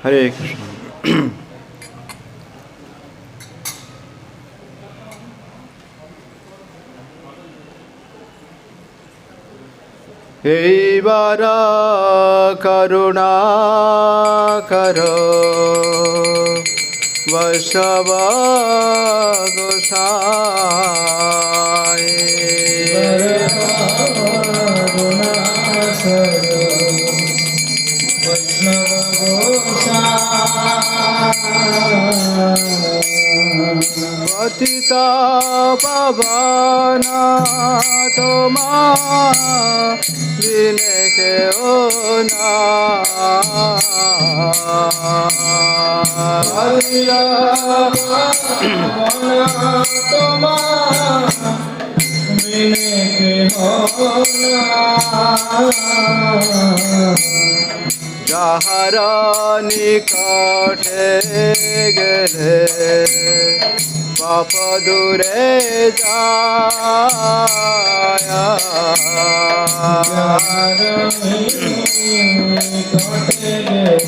হরে কৃষ্ণ। এইবার করুণা কর বৈষ্ণব গোসাই। পতিত পাবন তোমা বিনে কেউ না। তোমা বিনে কেহ না। যাহার নিকটে গেলে পাপ দূরে যায়। যাহার নিকটে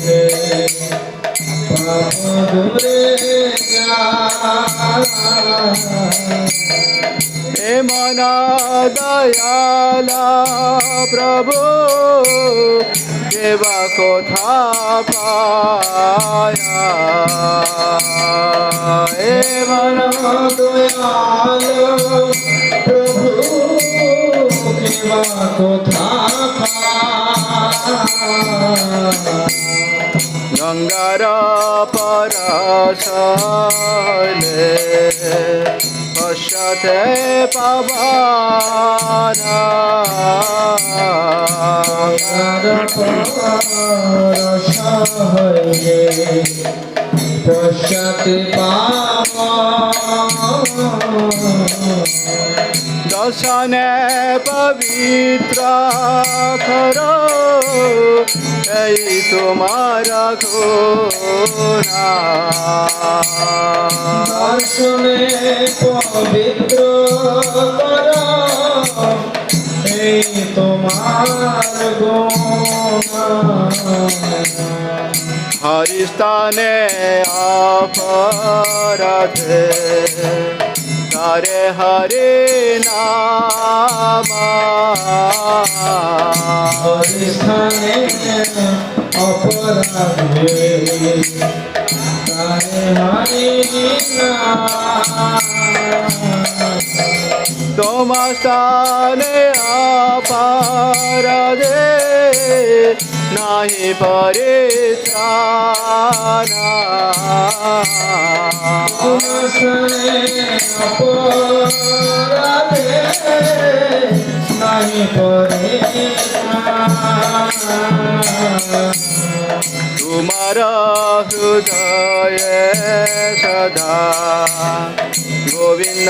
গেলে পাপ দূরে যায়। হে মন দয়ালা প্রভু কেবা কোথা পায়া। হে মন দয়াল প্রভু কেবা কোথা গঙ্গার পরশলে পশ্যতে পাবন। রস হইলে পশ্চাতে দর্শনে পবিত্র কর এই তোমার গুণা। দর্শনে পবিত্র কর এই তোমার গুণ। হরিস্থানে অপরাধে করে হরে নাম। হরিস্থানে অপরাধে তারে হরি নাম। তোমার স্থানে অপরাধে নাহি পরিত্রাণ। তোমার স্থানে অপরাধে নাহি পরিত্রাণ। তোমার হৃদয়ে সদা গোবিন্দ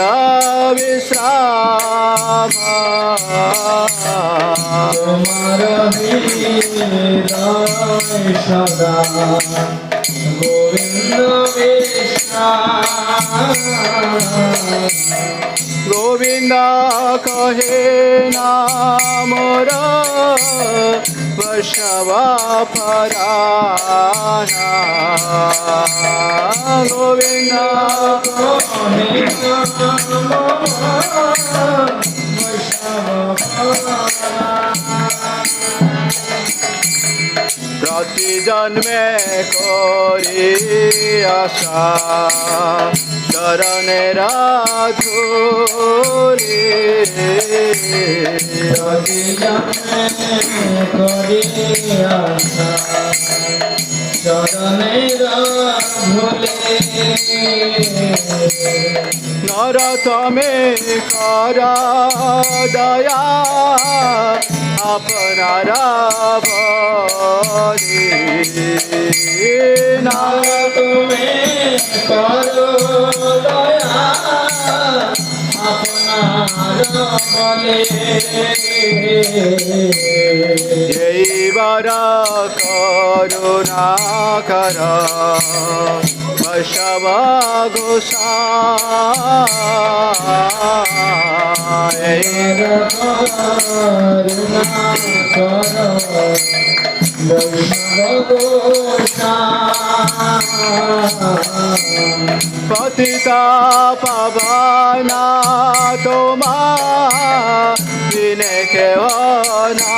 বিশ্রাম। তোমার হৃদয় সদা গোবিন্দ বিশ্রাম। গোবিন্দ কহে নামর বৈষ্ণব পরায়ণ। গোবিন্দ প্রতি জন্মে করি আশা চরণের ধূলি। প্রতি জন্মে করি আশা চরণের ধূলি। নরতমে কর দয়া আপনার বলি। নার তুমি করো দয়া আপনার বলে। এইবার করুণা কর বৈষ্ণব গোসাই। করুণা করো বৈষ্ণব পতিতা পাবনা তোমার বিনে কেউ না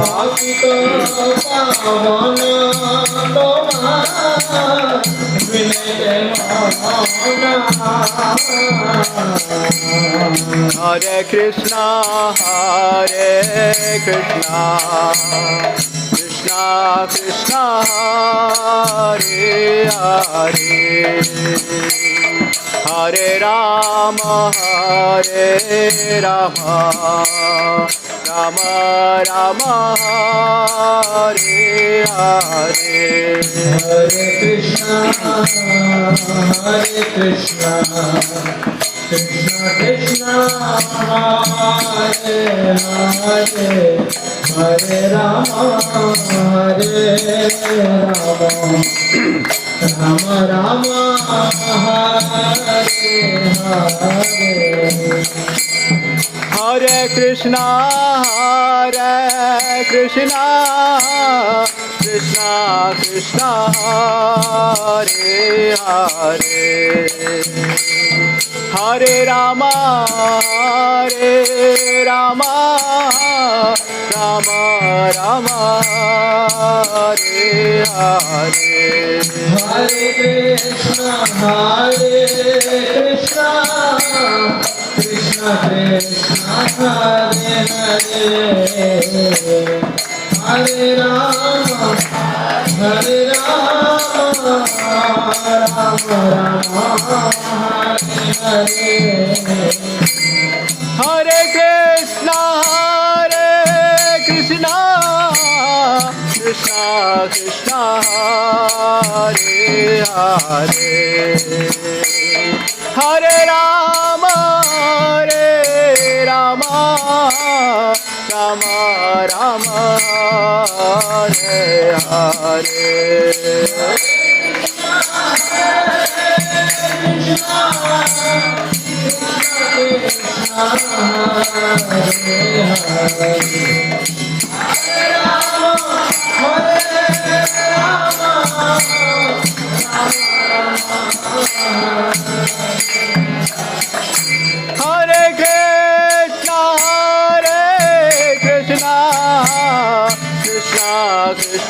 পতিত পাবন তোমার বিনে হরে Krishna Krishna Krishna Hare Hare Hare Ram Ram Ram Hare Hare Hare Krishna, Krishna Krishna, Hare Hare, Hare Rama, Rama Rama, Hare Hare. Hare Krishna, Krishna Krishna, Hare Hare, Hare Rama, Rama Rama, Hare Hare. Hare Krishna, Krishna Krishna, Hare Hare, Hare Rama, Rama Rama, Hare Hare. Hare Krishna, Krishna Krishna, Hare Hare, Hare Rama, Rama Rama, Hare Hare. Hare Krishna, Krishna Krishna, Hare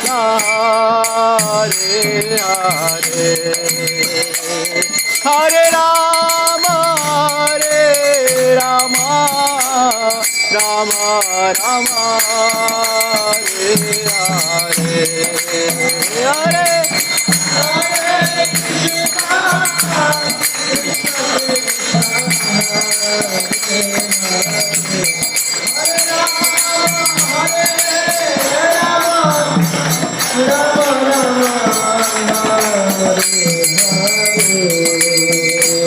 Hare,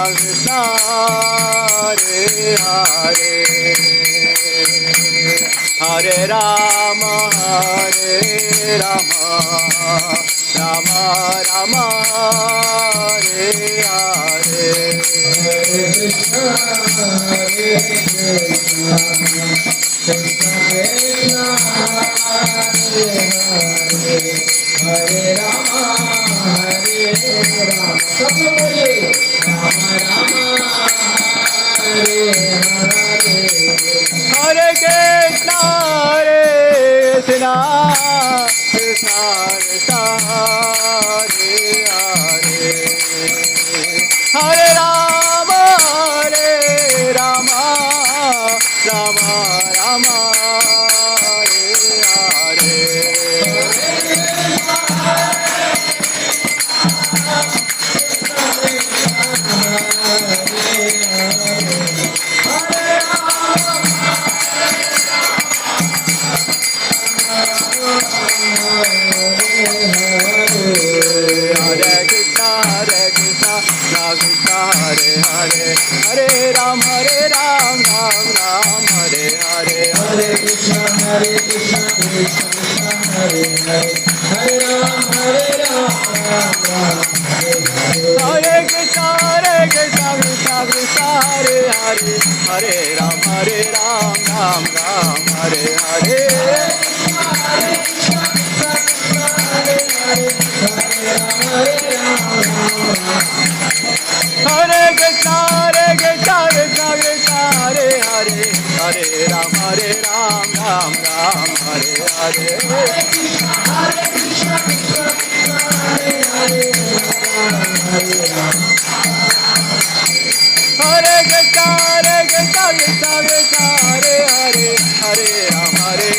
Hare Rama, Rama Rama, Hare Hare, Hare Hare Krishna, Krishna Krishna, Hare Hare, Hare Rama, Rama Rama, Hare Hare. Hare Krishna, Krishna Krishna, Hare Hare, Hare Rama, Rama Rama, Hare Hare Krishna, Krishna Hare, Hare Ram, Ram Ram, Hare Hare. Hare Krishna, Hare Krishna, Krishna Krishna, Hare Hare, Hare Ram, Ram Ram, Hare Hare. Hare Krishna, Hare Krishna, Krishna Krishna, Hare Hare, Hare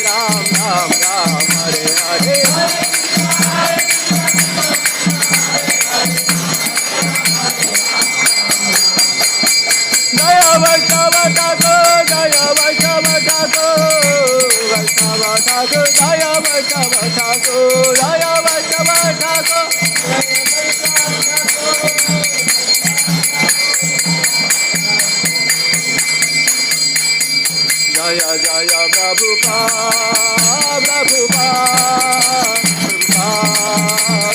Ram, Ram Ram, Hare Hare. Jaya Vaishnava Thakur, Jaya Vaishnava Thakur, Vaishnava Thakur, Jaya Vaishnava Thakur, Jaya Vaishnava Thakur. Jaya Jaya Prabhupada, Prabhupada,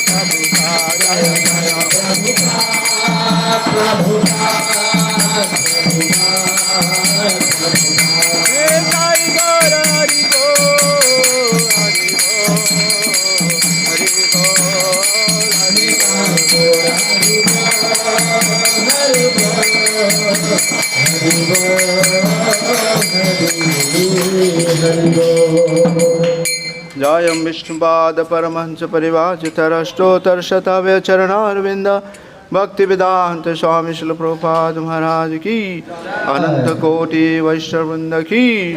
Prabhupada, Jaya Jaya Jayam Vishnupad Paramahansa Parivajitara Stotar Shatavya Charanarvinda Bhakti Vedanta Swami Srila Prabhupada Maharaj Ki Ananta Koti Vaishnavrinda Ki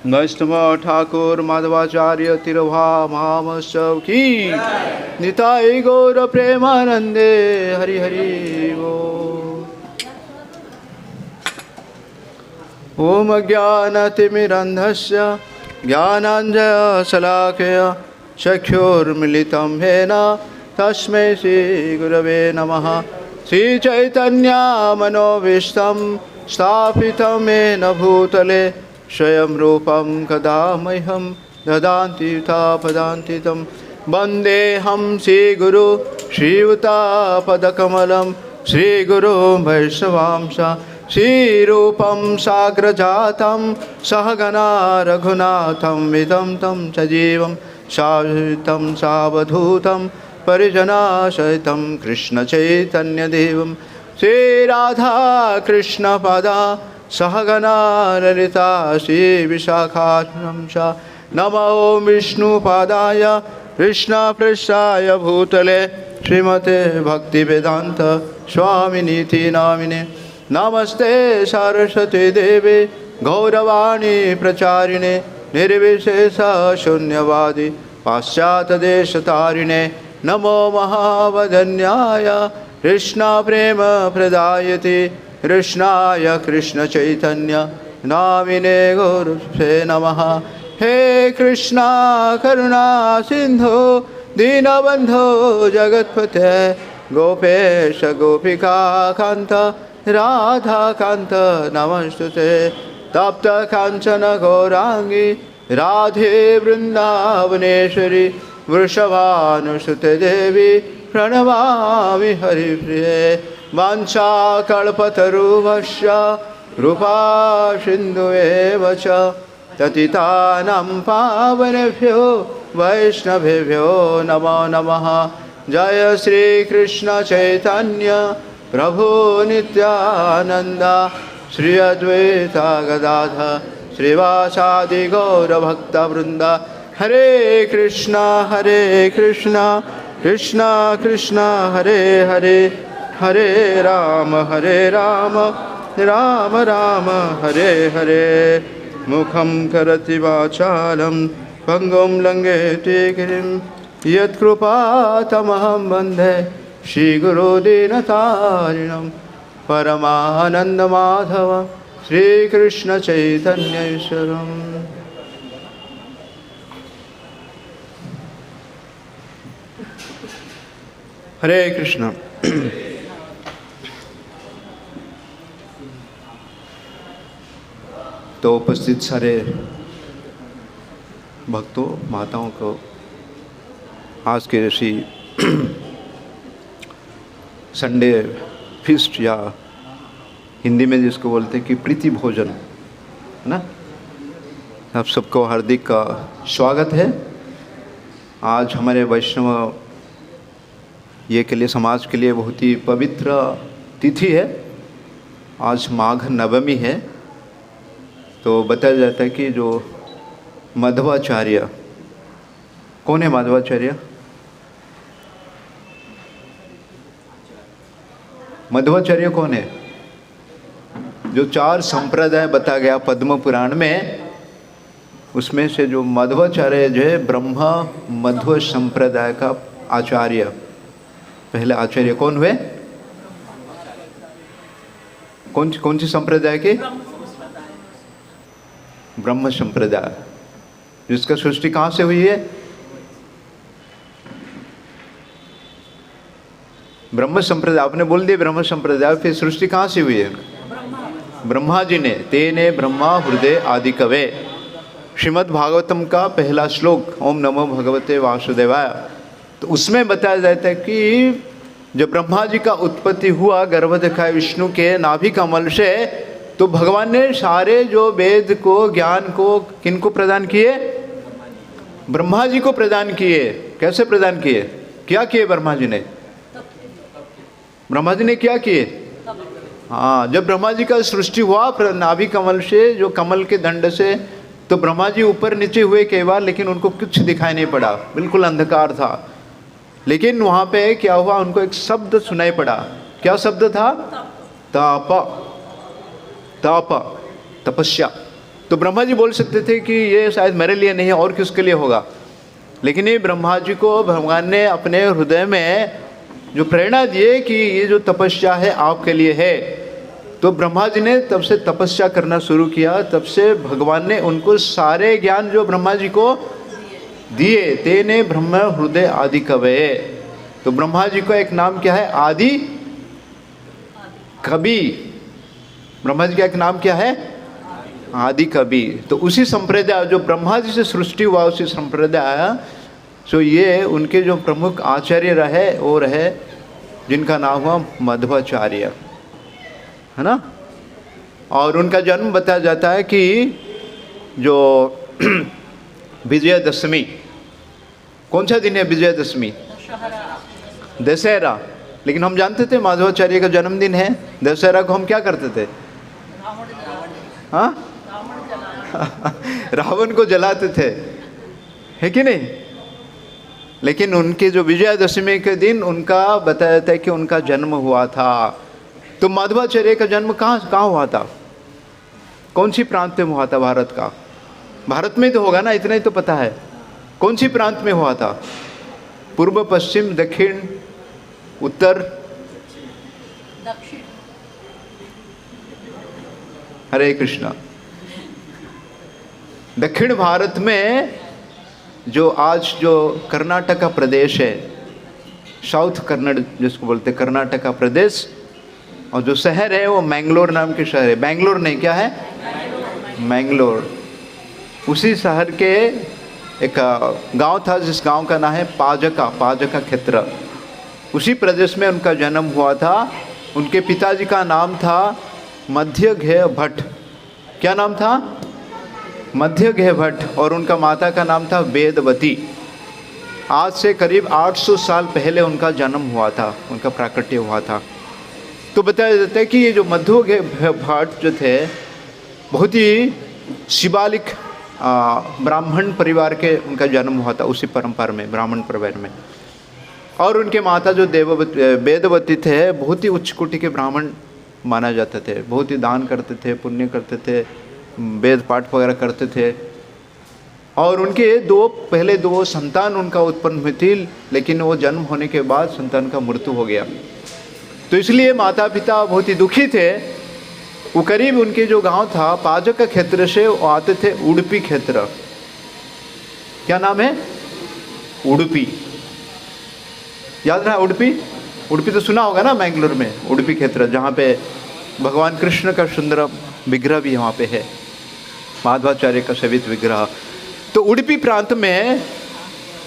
Vaishnava Thakur Madhavacharya Tirabha Mahamashav Ki Nitai Gaura Premanande Hari Hari Bo Om Jnanatimirandhasya Jnananjaya Salakaya Chakshur Militam Hena Tasmai Shri Gurave Namaha Sri Chaitanya Manovishtam Sthapitam Mena Bhutale Swayam Rupam Kadamaham Dadanti Tapadantitam Vandeham Sri Guru Shri Uta Padakamalam Shri Guru Vaishnavamsa Shri Rupam Sagrajatam Sahagana Raghunatham Vidam Tam Sajivam Savitam Savadhutam Parijana Saitam Krishna Chaitanya Devam Shri Radha Krishna Pada Sahagana Lalita Shri Vishakhanam Sha Namo Vishnu Padaya Krishna Prashaya Bhutale Srimate Bhakti Vedanta Swami Niti Namine Namaste Saraswati Devi Gauravani Pracharine Nirvishesha Shunyavadi Paschata Deshatarine Namo Mahavadanyaya Krishna Prema Pradayati Krishnaya Krishna Chaitanya Namine Guru Se Namaha He Krishna Karuna Sindhu Dinabandho Jagatpate Gopesha Gopika Kanta Radha Kanta Namastute Tapta Kanchana Gaurangi Radhe Vrindavaneshwari Vrishabhanusute Devi Pranamami Haripriye Vancha Kalpatarubhasya Rupa Sindhu Evacha Tatitanam Pavanebhyo Vaishnavebhyo Namo Namaha Jaya Sri Krishna Chaitanya Prabhu Nityananda Shri Advaita Gadadha Srivasadi Gaura Bhakta Vrinda Hare Krishna Krishna Krishna Hare Hare Hare Rama Rama Rama Hare Hare Mukham Karati Vachalam Pangam Langeti Girim Yat Krupa Tamaham Bandhe Shri Guru Dinatarinam Paramananda Madhava Shri Krishna Chaitanya Iswaram. Hare Krishna. तो उपस्थित सारे भक्तों माताओं को आज के ऋषि Sunday feast, या हिंदी में जिसको बोलते हैं कि प्रीति भोजन, है ना। आप सबको हार्दिक स्वागत है। आज हमारे वैष्णव ये के लिए, समाज के लिए बहुत ही पवित्र तिथि है। आज माघ नवमी है। तो बताया जाता है कि जो मध्वाचार्य, कौन है मध्वाचार्य? मध्वाचार्य कौन है? जो 4 संप्रदाय बता गया पद्म पुराण में, उसमें से जो मध्वाचार्य जो है ब्रह्मा मध्व संप्रदाय का आचार्य, पहले आचार्य कौन हुए? कौन सी संप्रदाय के? ब्रह्म संप्रदाय, जिसका सृष्टि कहाँ से हुई है? ब्रह्म संप्रदाय। आपने बोल दिया ब्रह्म संप्रदाय, फिर सृष्टि कहाँ से हुई है? ब्रह्मा जी ने। तेने ब्रह्मा हृदय आदि कवे, श्रीमद् भागवतम का पहला श्लोक, ओम नमो भगवते वासुदेवाय। तो उसमें बताया जाता है कि जब ब्रह्मा जी का उत्पत्ति हुआ गर्भ दिखाए विष्णु के नाभि कमल से, तो भगवान ने सारे जो वेद को, ज्ञान को किनको प्रदान किए? ब्रह्मा जी को प्रदान किए। कैसे प्रदान किए? क्या किए ब्रह्मा जी ने? ब्रह्मा जी ने क्या किए? हाँ, जब ब्रह्मा जी का सृष्टि हुआ नाभि कमल से, जो कमल के दंड से, तो ब्रह्मा जी ऊपर नीचे हुए कई बार, लेकिन उनको कुछ दिखाई नहीं पड़ा, बिल्कुल अंधकार था। लेकिन वहाँ पे क्या हुआ? उनको एक शब्द सुनाई पड़ा। क्या शब्द था? ताप, ताप, तपस्या। तो ब्रह्मा जी बोल सकते थे कि ये शायद मेरे लिए नहीं है, और किसके लिए होगा। लेकिन ये ब्रह्मा जी को भगवान ने अपने हृदय में जो प्रेरणा दिए कि ये जो तपस्या है आपके लिए है, तो ब्रह्मा जी ने तब से तपस्या करना शुरू किया। तब से भगवान ने उनको सारे ज्ञान जो ब्रह्मा जी को दिए, तेने ब्रह्म हृदय आदि कवे। तो ब्रह्मा जी का एक नाम क्या है? आदि कवि। ब्रह्मा जी का एक नाम क्या है? आदि कवि। तो उसी संप्रदाय, जो ब्रह्मा जी से सृष्टि हुआ, उसी संप्रदाय, सो ये उनके जो प्रमुख आचार्य रहे वो रहे, जिनका नाम हुआ मध्वाचार्य, है ना। और उनका जन्म बताया जाता है कि जो विजयदशमी, कौन सा दिन है विजयदशमी? दशहरा। लेकिन हम जानते थे माधवाचार्य का जन्मदिन है। दशहरा को हम क्या करते थे? हाँ, रावण को जलाते थे, है कि नहीं। लेकिन उनके जो विजयादशमी के दिन उनका बताया जाता है कि उनका जन्म हुआ था। तो मध्वाचार्य का जन्म कहाँ हुआ था? कौन सी प्रांत में हुआ था भारत का? भारत में तो होगा ना, इतना ही तो पता है। कौन सी प्रांत में हुआ था? पूर्व, पश्चिम, दक्षिण, उत्तर, दक्षिण। हरे कृष्णा। दक्षिण भारत में जो आज जो कर्नाटका प्रदेश है, साउथ कन्नड़ जिसको बोलते हैं, कर्नाटका प्रदेश, और जो शहर है वो मैंगलोर नाम के शहर है। बैंगलोर नहीं, क्या है? मैंगलोर। उसी शहर के एक गांव था जिस गांव का नाम है पाजका क्षेत्र। उसी प्रदेश में उनका जन्म हुआ था। उनके पिताजी का नाम था मध्यघेय भट्ट। क्या नाम था? मध्यघेय भट्ट। और उनका माता का नाम था वेदवती। आज से करीब 800 साल पहले उनका जन्म हुआ था, उनका प्राकट्य हुआ था। तो बताया जाता है कि ये जो मध्यघेय भट्ट जो थे, बहुत ही शिवालिक ब्राह्मण परिवार के उनका जन्म हुआ था, उसी परंपरा में, ब्राह्मण परिवार में। और उनके माता जो वेदवती थे, बहुत ही उच्च कोटि के ब्राह्मण माना जाते थे। बहुत ही दान करते थे, पुण्य करते थे, वेद पाठ वगैरह करते थे। और उनके पहले दो संतान उनका उत्पन्न हुई थी, लेकिन वो जन्म होने के बाद संतान का मृत्यु हो गया। तो इसलिए माता पिता बहुत ही दुखी थे। वो करीब उनके जो गांव था पाजक क्षेत्र से वो आते थे उडुपी क्षेत्र। क्या नाम है? उडुपी। याद रहा उडुपी? उडुपी तो सुना होगा ना, मैंगलोर में उडुपी क्षेत्र, जहाँ पे भगवान कृष्ण का सुंदर विग्रह भी वहाँ पे है, माधवाचार्य का सेवित विग्रह। तो उडुपी प्रांत में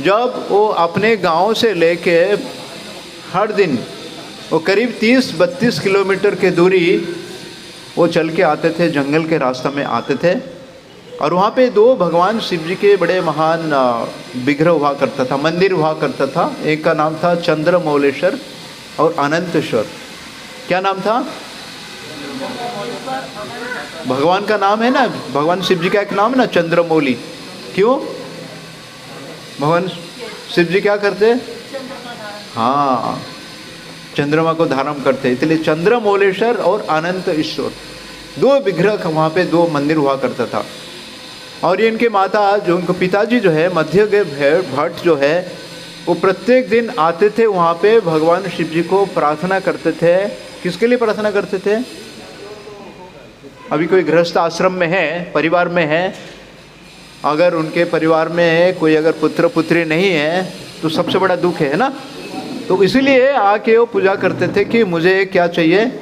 जब वो अपने गांव से लेके हर दिन वो करीब 30-32 किलोमीटर की दूरी वो चल के आते थे, जंगल के रास्ते में आते थे। और वहाँ पे दो भगवान शिव जी के बड़े महान विग्रह हुआ करता था, मंदिर हुआ करता था। एक का नाम था चंद्रमौलेश्वर और अनंतेश्वर। क्या नाम था? भगवान का नाम है ना, भगवान शिव जी का एक नाम है ना, चंद्रमौली। क्यों? भगवान शिव जी क्या करते? हाँ, चंद्रमा को धारण करते, इसलिए चंद्रमौलेश्वर और अनंत ईश्वर दो विग्रह वहाँ पे, दो मंदिर हुआ करता था। और ये इनके माता, जो उनको पिताजी जो है मध्य भट्ट जो है, वो प्रत्येक दिन आते थे वहाँ पे, भगवान शिव जी को प्रार्थना करते थे। किसके लिए प्रार्थना करते थे? अभी कोई गृहस्थ आश्रम में है, परिवार में है, अगर उनके परिवार में कोई अगर पुत्र पुत्री नहीं है तो सबसे बड़ा दुख है ना। तो इसीलिए आके वो पूजा करते थे कि मुझे क्या चाहिए,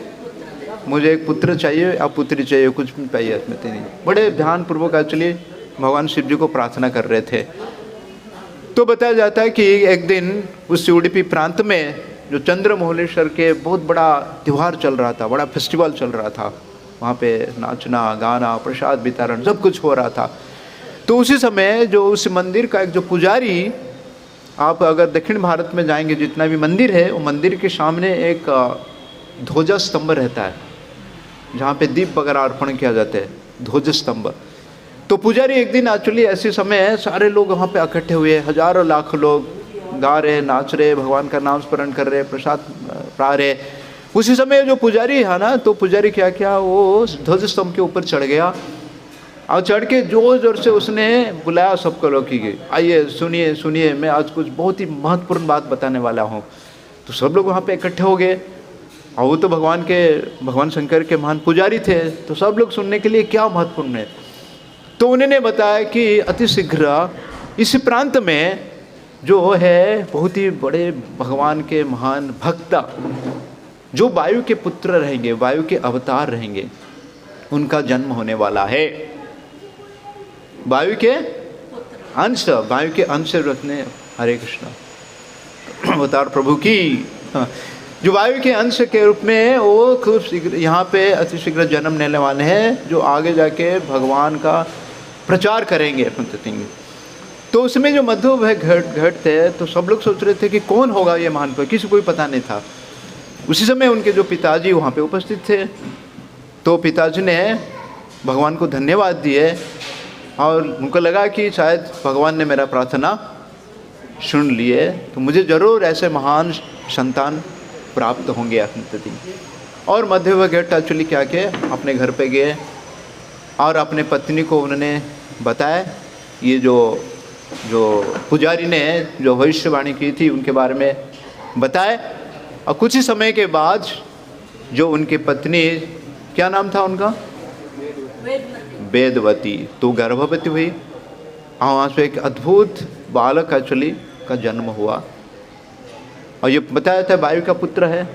मुझे एक पुत्र चाहिए या पुत्री चाहिए, कुछ भी चाहिए इसमें नहीं। बड़े ध्यानपूर्वक एक्चुअली भगवान शिव जी को प्रार्थना कर रहे थे। तो बताया जाता है कि एक दिन उस उडुपी प्रांत में जो चंद्रमौलेश्वर के बहुत बड़ा त्यौहार चल रहा था, बड़ा फेस्टिवल चल रहा था। वहाँ पे नाचना गाना, प्रसाद वितरण सब कुछ हो रहा था। तो उसी समय जो उस मंदिर का एक जो पुजारी, आप अगर दक्षिण भारत में जाएंगे जितना भी मंदिर है, वो मंदिर के सामने एक ध्वजा स्तंभ रहता है जहाँ पे दीप वगैरह अर्पण किया जाता है, ध्वज स्तंभ। तो पुजारी एक दिन एक्चुअली ऐसे समय सारे लोग वहाँ पे इकट्ठे हुए, हजारों लाख लोग गा रहे, नाच रहे, भगवान का नाम स्मरण कर रहे, प्रसाद पा रहे। उसी समय जो पुजारी है ना, तो पुजारी क्या किया, वो ध्वज स्तंभ के ऊपर चढ़ गया और चढ़ के जोर जोर से उसने बुलाया सबको लोग की, आइए सुनिए सुनिए, मैं आज कुछ बहुत ही महत्वपूर्ण बात बताने वाला हूँ। तो सब लोग वहाँ पे इकट्ठे हो गए और वो तो भगवान शंकर के महान पुजारी थे, तो सब लोग सुनने के लिए क्या महत्वपूर्ण है। तो उन्होंने बताया कि अतिशीघ्र इस प्रांत में जो है बहुत ही बड़े भगवान के महान भक्त, जो वायु के पुत्र रहेंगे, वायु के अवतार रहेंगे, उनका जन्म होने वाला है। वायु के अंश, वायु के अंश रखने, हरे कृष्ण अवतार प्रभु की, जो वायु के अंश के रूप में वो खूब शीघ्र यहाँ पे अतिशीघ्र जन्म लेने वाले हैं, जो आगे जाके भगवान का प्रचार करेंगे। तो उसमें जो मध्य घट थे, तो सब लोग सोच रहे थे कि कौन होगा ये महान पुरुष, किसी को भी पता नहीं था। उसी समय उनके जो पिताजी वहाँ पे उपस्थित थे, तो पिताजी ने भगवान को धन्यवाद दिए और उनको लगा कि शायद भगवान ने मेरा प्रार्थना सुन लिए, तो मुझे ज़रूर ऐसे महान संतान प्राप्त होंगे। और मध्य घट एक्चुअली क्या किए, अपने घर पे गए और अपने पत्नी को उन्होंने बताया, ये जो पुजारी ने जो भविष्यवाणी की थी उनके बारे में बताए। और कुछ ही समय के बाद जो उनकी पत्नी, क्या नाम था उनका? वेदवती, तो गर्भवती हुई और वहाँ से एक अद्भुत बालक एक्चुअली का जन्म हुआ। और ये बताया था वायु का पुत्र है।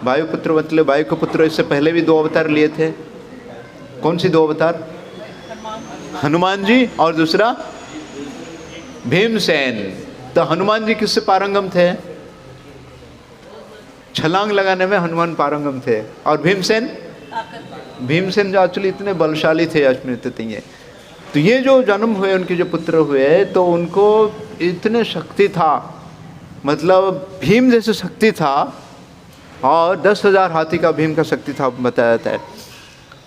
वायुपुत्र मतलब वायु का पुत्र, इससे पहले भी 2 अवतार लिए थे। कौन सी 2 अवतार? हनुमान जी और दूसरा भीमसेन। तो हनुमान जी किससे पारंगम थे? छलांग लगाने में हनुमान पारंगम थे। और भीमसेन जो एक्चुअली इतने बलशाली थे अश्विनी। तो ये जो जन्म हुए, उनके जो पुत्र हुए, तो उनको इतने शक्ति था, मतलब भीम जैसे शक्ति था, और 10,000 हाथी का भीम का शक्ति था बताया जाता है।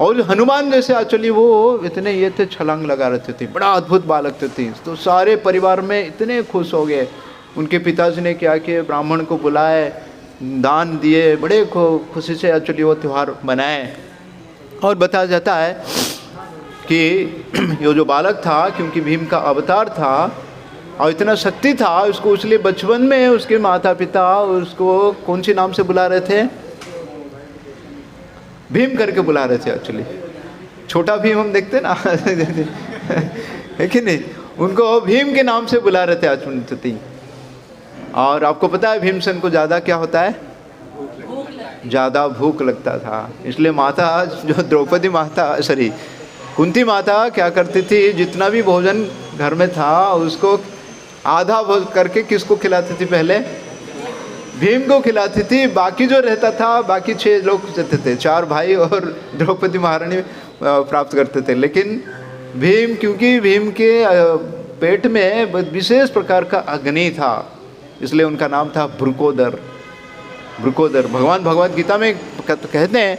और हनुमान जैसे एक्चुअली वो इतने ये थे, छलांग लगा रहे थे, बड़ा अद्भुत बालक थे। तो सारे परिवार में इतने खुश हो गए। उनके पिताजी ने क्या किया, ब्राह्मण को बुलाए, दान दिए, बड़े खुशी से एक्चुअली वो त्यौहार मनाए। और बताया जाता है कि ये जो बालक था, क्योंकि भीम का अवतार था और इतना शक्ति था उसको, इसलिए बचपन में उसके माता पिता उसको कौन सी नाम से बुला रहे थे? भीम करके बुला रहे थे एक्चुअली। छोटा भीम हम देखते ना है कि नहीं, उनको भीम के नाम से बुला रहे थे एक्चुअली। और आपको पता है भीमसेन को ज़्यादा क्या होता है? ज़्यादा भूख लगता था। इसलिए माता जो द्रौपदी माता, सॉरी कुंती माता क्या करती थी, जितना भी भोजन घर में था उसको आधा भोज करके किसको खिलाती थी? पहले भीम को खिलाती थी, बाकी जो रहता था, बाकी 6 लोग रहते थे, 4 भाई और द्रौपदी महारानी प्राप्त करते थे। लेकिन भीम, क्योंकि भीम के पेट में विशेष प्रकार का अग्नि था, इसलिए उनका नाम था भृकोदर। भृकोदर। भगवान भगवद गीता में कहते हैं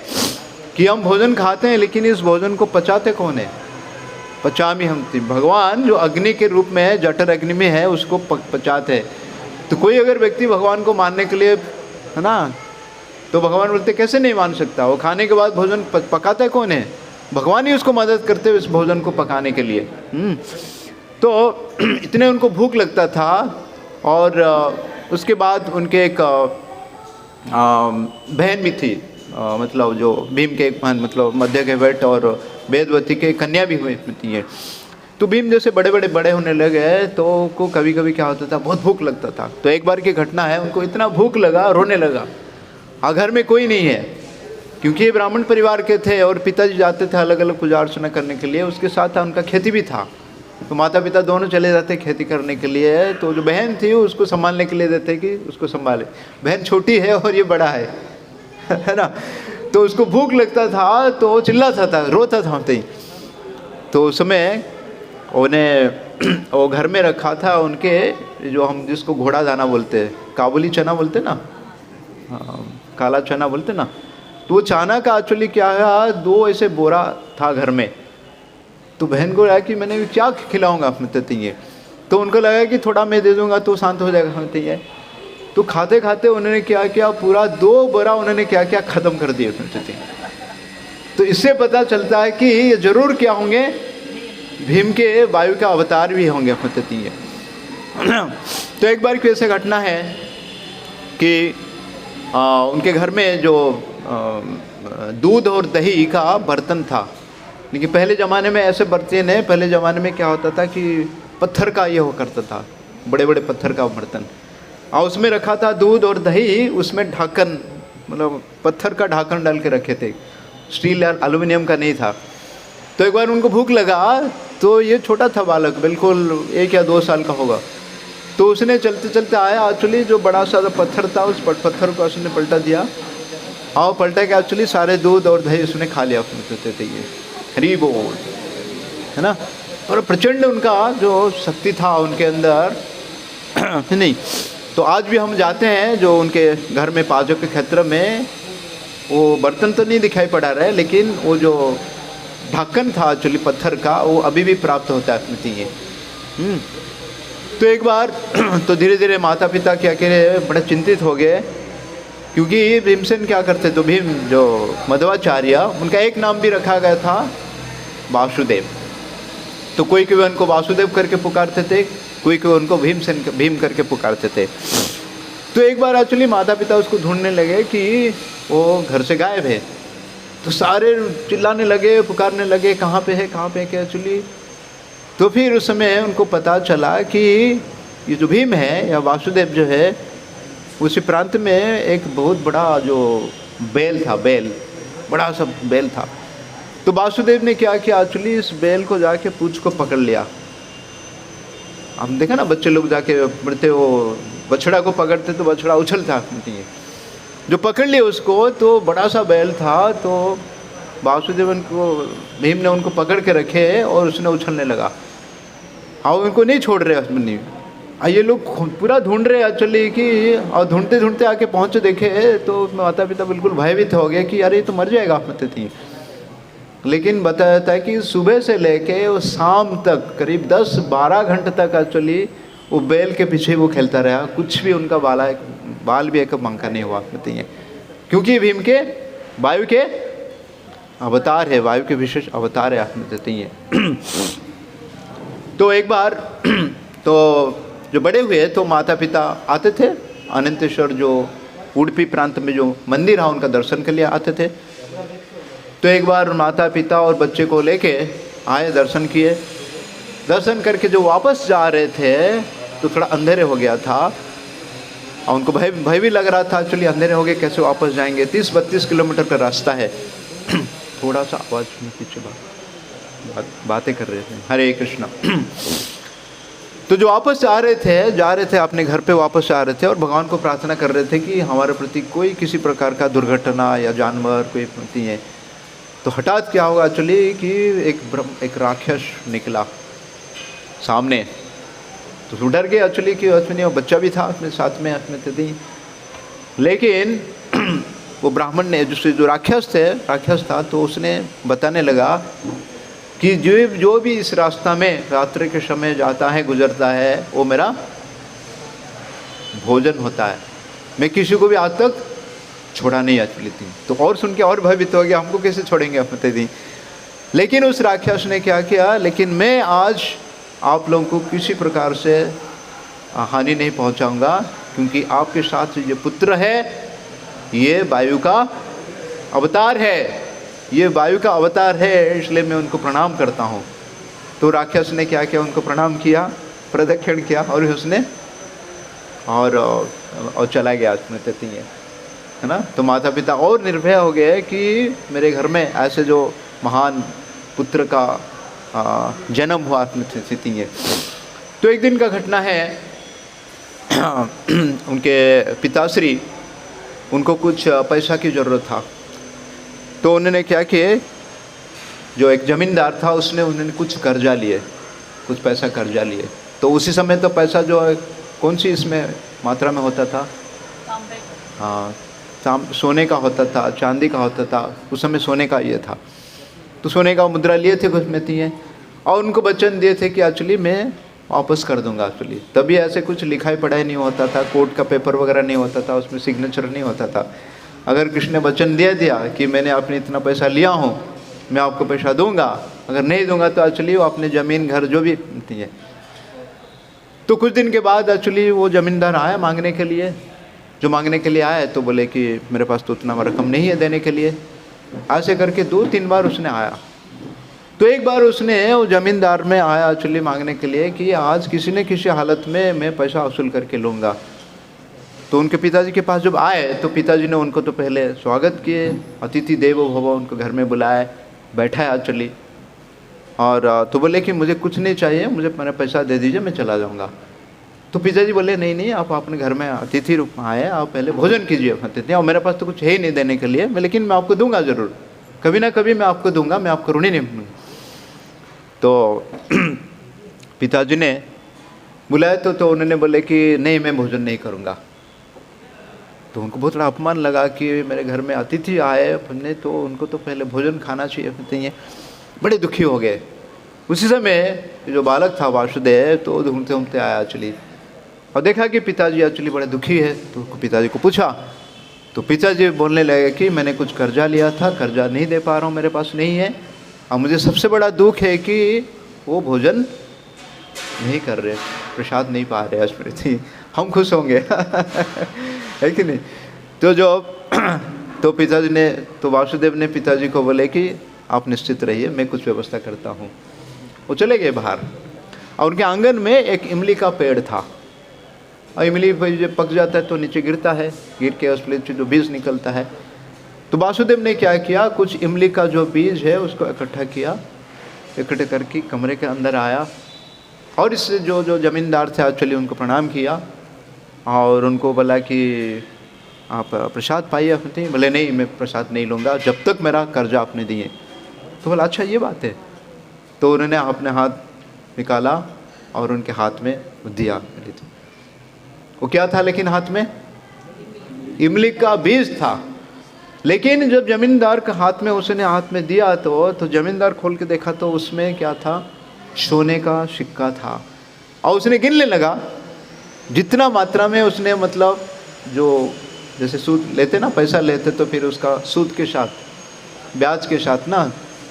कि हम भोजन खाते हैं लेकिन इस भोजन को पचाते कौन है? पचामी हम थी। भगवान जो अग्नि के रूप में है, जठर अग्नि में है, उसको पचाते हैं। तो कोई अगर व्यक्ति भगवान को मानने के लिए, है ना, तो भगवान बोलते कैसे नहीं मान सकता? वो खाने के बाद भोजन पकाता कौन है? भगवान ही उसको मदद करते हैं इस भोजन को पकाने के लिए। तो इतने उनको भूख लगता था। और उसके बाद उनके एक बहन भी थी, मतलब जो भीम के एक बहन, मतलब मध्य के वट और वेदवती के कन्या भी हुई थी। तो भीम जैसे बड़े होने लगे तो को कभी कभी क्या होता था, बहुत भूख लगता था। तो एक बार की घटना है, उनको इतना भूख लगा, रोने लगा। घर में कोई नहीं है, क्योंकि ये ब्राह्मण परिवार के थे और पिताजी जाते थे अलग अलग पूजा अर्चना करने के लिए। उसके साथ उनका खेती भी था, तो माता पिता दोनों चले जाते खेती करने के लिए। तो जो बहन थी उसको संभालने के लिए देते कि उसको संभाले। बहन छोटी है और ये बड़ा है, है ना। तो उसको भूख लगता था तो चिल्लाता था, रोता था। तो उस समय उन्हें वो घर में रखा था उनके, जो हम जिसको घोड़ा दाना बोलते हैं, काबुली चना बोलते ना, काला चना बोलते ना। तो वो चना का एक्चुअली क्या है, 2 ऐसे बोरा था घर में। तो बहन को लगा कि मैंने क्या खिलाऊंगा मतलब ये। तो उनको लगा कि थोड़ा मैं दे दूंगा तो शांत हो जाएगा मतलब ये। तो खाते खाते उन्होंने क्या किया, पूरा 2 बोरा उन्होंने क्या क्या ख़त्म कर दिए मतलब। तो इससे पता चलता है कि ये जरूर क्या होंगे, भीम के वायु का अवतार भी होंगे मतलब ये। तो एक बार की ऐसे घटना है कि उनके घर में जो दूध और दही का बर्तन था। लेकिन पहले ज़माने में ऐसे बर्तन है, पहले ज़माने में क्या होता था कि पत्थर का ये हो करता था, बड़े बड़े पत्थर का बर्तन, और उसमें रखा था दूध और दही। उसमें ढक्कन, मतलब पत्थर का ढक्कन डाल के रखे थे, स्टील या एल्युमिनियम का नहीं था। तो एक बार उनको भूख लगा, तो ये छोटा था बालक, बिल्कुल 1 या 2 साल का होगा। तो उसने चलते चलते आया, एक्चुअली जो बड़ा सा पत्थर था उस पत्थर को उसने पलटा दिया, और पलटा के एक्चुअली सारे दूध और दही उसने खा लिया। ये हरी बोल, है ना। और प्रचंड उनका जो शक्ति था उनके अंदर नहीं। तो आज भी हम जाते हैं जो उनके घर में पाजक के क्षेत्र में, वो बर्तन तो नहीं दिखाई पड़ा रहे, लेकिन वो जो ढक्कन था एक्चुअली पत्थर का, वो अभी भी प्राप्त होता है स्मृति ये। तो एक बार तो धीरे धीरे माता पिता क्या कह रहे, बड़े चिंतित हो गए, क्योंकि भीमसेन क्या करते, तो भीम जो मध्वाचार्य, उनका एक नाम भी रखा गया था वासुदेव। तो कोई कोई उनको वासुदेव करके पुकारते थे, कोई कोई उनको भीम करके पुकारते थे। तो एक बार एक्चुअली माता पिता उसको ढूंढने लगे कि वो घर से गायब है। तो सारे चिल्लाने लगे, पुकारने लगे, कहाँ पे है क्या एक्चुअली। तो फिर उस समय उनको पता चला कि ये जो भीम है या वासुदेव जो है, उसी प्रांत में एक बहुत बड़ा जो बैल था, बड़ा सा बैल था। तो वासुदेव ने क्या किया, एक्चुअली इस बैल को जाके पूंछ को पकड़ लिया। हम देखा ना बच्चे लोग जाके बढ़ते, वो बछड़ा को पकड़ते तो बछड़ा उछलता, जो पकड़ लिया उसको, तो बड़ा सा बैल था। तो वासुदेव को, भीम ने उनको पकड़ के रखे और उसने उछलने लगा, और उनको नहीं छोड़ रहे हस्बैंड। ये लोग पूरा ढूंढ रहे एक्चुअली कि, और ढूंढते ढूंढते आके पहुँचे, देखे तो माता पिता बिल्कुल भयभीत हो गए कि अरे ये तो मर जाएगा मतलब। लेकिन बताया जाता है कि सुबह से लेके वो शाम तक करीब 10-12 घंटे तक एक्चुअली वो बैल के पीछे वो खेलता रहा। कुछ भी उनका बाल भी एक मंका नहीं हुआ बताइए, क्योंकि भीम के वायु के अवतार है, वायु के विशेष अवतार है आप बताइए। तो एक बार तो जो बड़े हुए तो माता पिता आते थे, अनंतेश्वर जो उडुपी प्रांत में जो मंदिर है उनका दर्शन के लिए आते थे। तो एक बार माता पिता और बच्चे को लेके आए, दर्शन किए। दर्शन करके जो वापस जा रहे थे तो थोड़ा अंधेरे हो गया था, और उनको भय भी लग रहा था एक्चुअली, अंधेरे हो गए कैसे वापस जाएंगे, 30-32 किलोमीटर का रास्ता है। थोड़ा सा आवाज़ में पीछे बातें कर रहे थे, हरे कृष्णा। तो जो वापस जा रहे थे अपने घर पे वापस जा रहे थे और भगवान को प्रार्थना कर रहे थे कि हमारे प्रति कोई किसी प्रकार का दुर्घटना या जानवर कोई नहीं है। तो हठात क्या होगा एक्चुअली कि एक राक्षस निकला सामने। तो वो डर गए एक्चुअली कि वो बच्चा भी था अपने साथ में थी। लेकिन वो ब्राह्मण ने जो राक्षस था तो उसने बताने लगा कि जो भी इस रास्ता में रात्रि के समय जाता है गुजरता है वो मेरा भोजन होता है, मैं किसी को भी आज तक छोड़ा नहीं एक्चुअली थी। तो और सुन के और भयभीत हो गया, हमको कैसे छोड़ेंगे अपने थी। लेकिन उस राक्षस ने क्या किया, लेकिन मैं आज आप लोगों को किसी प्रकार से हानि नहीं पहुंचाऊंगा, क्योंकि आपके साथ जो पुत्र है ये वायु का अवतार है, ये वायु का अवतार है, इसलिए मैं उनको प्रणाम करता हूँ। तो राक्षस ने क्या किया, उनको प्रणाम किया, प्रदक्षिण किया और उसने और चला गया उसमें तथी है ना। तो माता पिता और निर्भय हो गए कि मेरे घर में ऐसे जो महान पुत्र का जन्म हुआ स्थिति है। तो एक दिन का घटना है, उनके पिताश्री उनको कुछ पैसा की ज़रूरत था। तो उन्होंने क्या किए, जो एक ज़मींदार था उन्होंने कुछ कर्जा लिए, कुछ पैसा कर्जा लिए। तो उसी समय तो पैसा जो है कौन सी इसमें मात्रा में होता था, हाँ सोने का होता था, चांदी का होता था, उस समय सोने का ये था। तो सोने का मुद्रा लिए थे कुछ में थी, और उनको वचन दिए थे कि एक्चुअली मैं वापस कर दूंगा एक्चुअली। तभी ऐसे कुछ लिखाई पढ़ाई नहीं होता था, कोर्ट का पेपर वगैरह नहीं होता था, उसमें सिग्नेचर नहीं होता था। अगर किसी ने वचन दे दिया कि मैंने आपने इतना पैसा लिया हूँ, मैं आपको पैसा दूंगा, अगर नहीं दूंगा तो एक्चुअली वो अपने ज़मीन घर जो भी है। तो कुछ दिन के बाद एक्चुअली वो ज़मींदार आया मांगने के लिए, जो मांगने के लिए आया तो बोले कि मेरे पास तो उतना रकम नहीं है देने के लिए। ऐसे करके 2-3 बार उसने आया। तो एक बार उसने वो ज़मींदार में आया एक्चुअली मांगने के लिए कि आज किसी न किसी हालत में मैं पैसा वसूल करके लूँगा। तो उनके पिताजी के पास जब आए तो पिताजी ने उनको तो पहले स्वागत किए, अतिथि देवो भव, उनको घर में बुलाए, बैठाया एक्चुअली। और तो बोले कि मुझे कुछ नहीं चाहिए, मुझे मेरा पैसा दे दीजिए, मैं चला जाऊँगा। तो पिताजी बोले नहीं, आप अपने घर में अतिथि रूप में आए, आप पहले भोजन कीजिए अतिथि, और मेरे पास तो कुछ है ही नहीं देने के लिए, लेकिन मैं आपको दूंगा ज़रूर, कभी ना कभी मैं आपको दूंगा, मैं आपको ऋणी नहीं बनूँगा। तो पिताजी ने बुलाया तो उन्होंने बोले कि नहीं, मैं भोजन नहीं करूँगा। तो उनको बहुत बड़ा अपमान लगा कि मेरे घर में अतिथि आए अपने, तो उनको तो पहले भोजन खाना चाहिए। बड़े दुखी हो गए। उसी समय जो बालक था वासुदेव तो घूमते घूमते आया एक्चुअली, और देखा कि पिताजी एक्चुअली बड़े दुखी है। तो पिताजी को पूछा, तो पिताजी बोलने लगे कि मैंने कुछ कर्जा लिया था, कर्जा नहीं दे पा रहा हूँ, मेरे पास नहीं है, और मुझे सबसे बड़ा दुख है कि वो भोजन नहीं कर रहे, प्रसाद नहीं पा रहे स्मृति, हम खुश होंगे है कि नहीं। तो पिताजी ने, तो वासुदेव ने पिताजी को बोले कि आप निश्चित रहिए, मैं कुछ व्यवस्था करता हूँ। वो चले गए बाहर, और उनके आंगन में एक इमली का पेड़ था, और इमली जब पक जाता है तो नीचे गिरता है, गिर के उस से जो बीज निकलता है। तो वासुदेव ने क्या किया, कुछ इमली का जो बीज है उसको इकट्ठा किया, इकट्ठे करके कमरे के अंदर आया, और इससे जो ज़मींदार थे एक्चुअली उनको प्रणाम किया, और उनको बोला कि आप प्रसाद पाइए अपने। बोले नहीं, मैं प्रसाद नहीं लूँगा जब तक मेरा कर्जा आपने दिए। तो बोला अच्छा ये बात है। तो उन्होंने अपने हाथ निकाला और उनके हाथ में दिया। वो क्या था, लेकिन हाथ में इमली का बीज था। लेकिन जब ज़मींदार के हाथ में उसने हाथ में दिया तो ज़मींदार खोल के देखा तो उसमें क्या था, सोने का सिक्का था। और उसने गिनने लगा जितना मात्रा में उसने, मतलब जो जैसे सूद लेते ना, पैसा लेते तो फिर उसका सूद के साथ, ब्याज के साथ ना,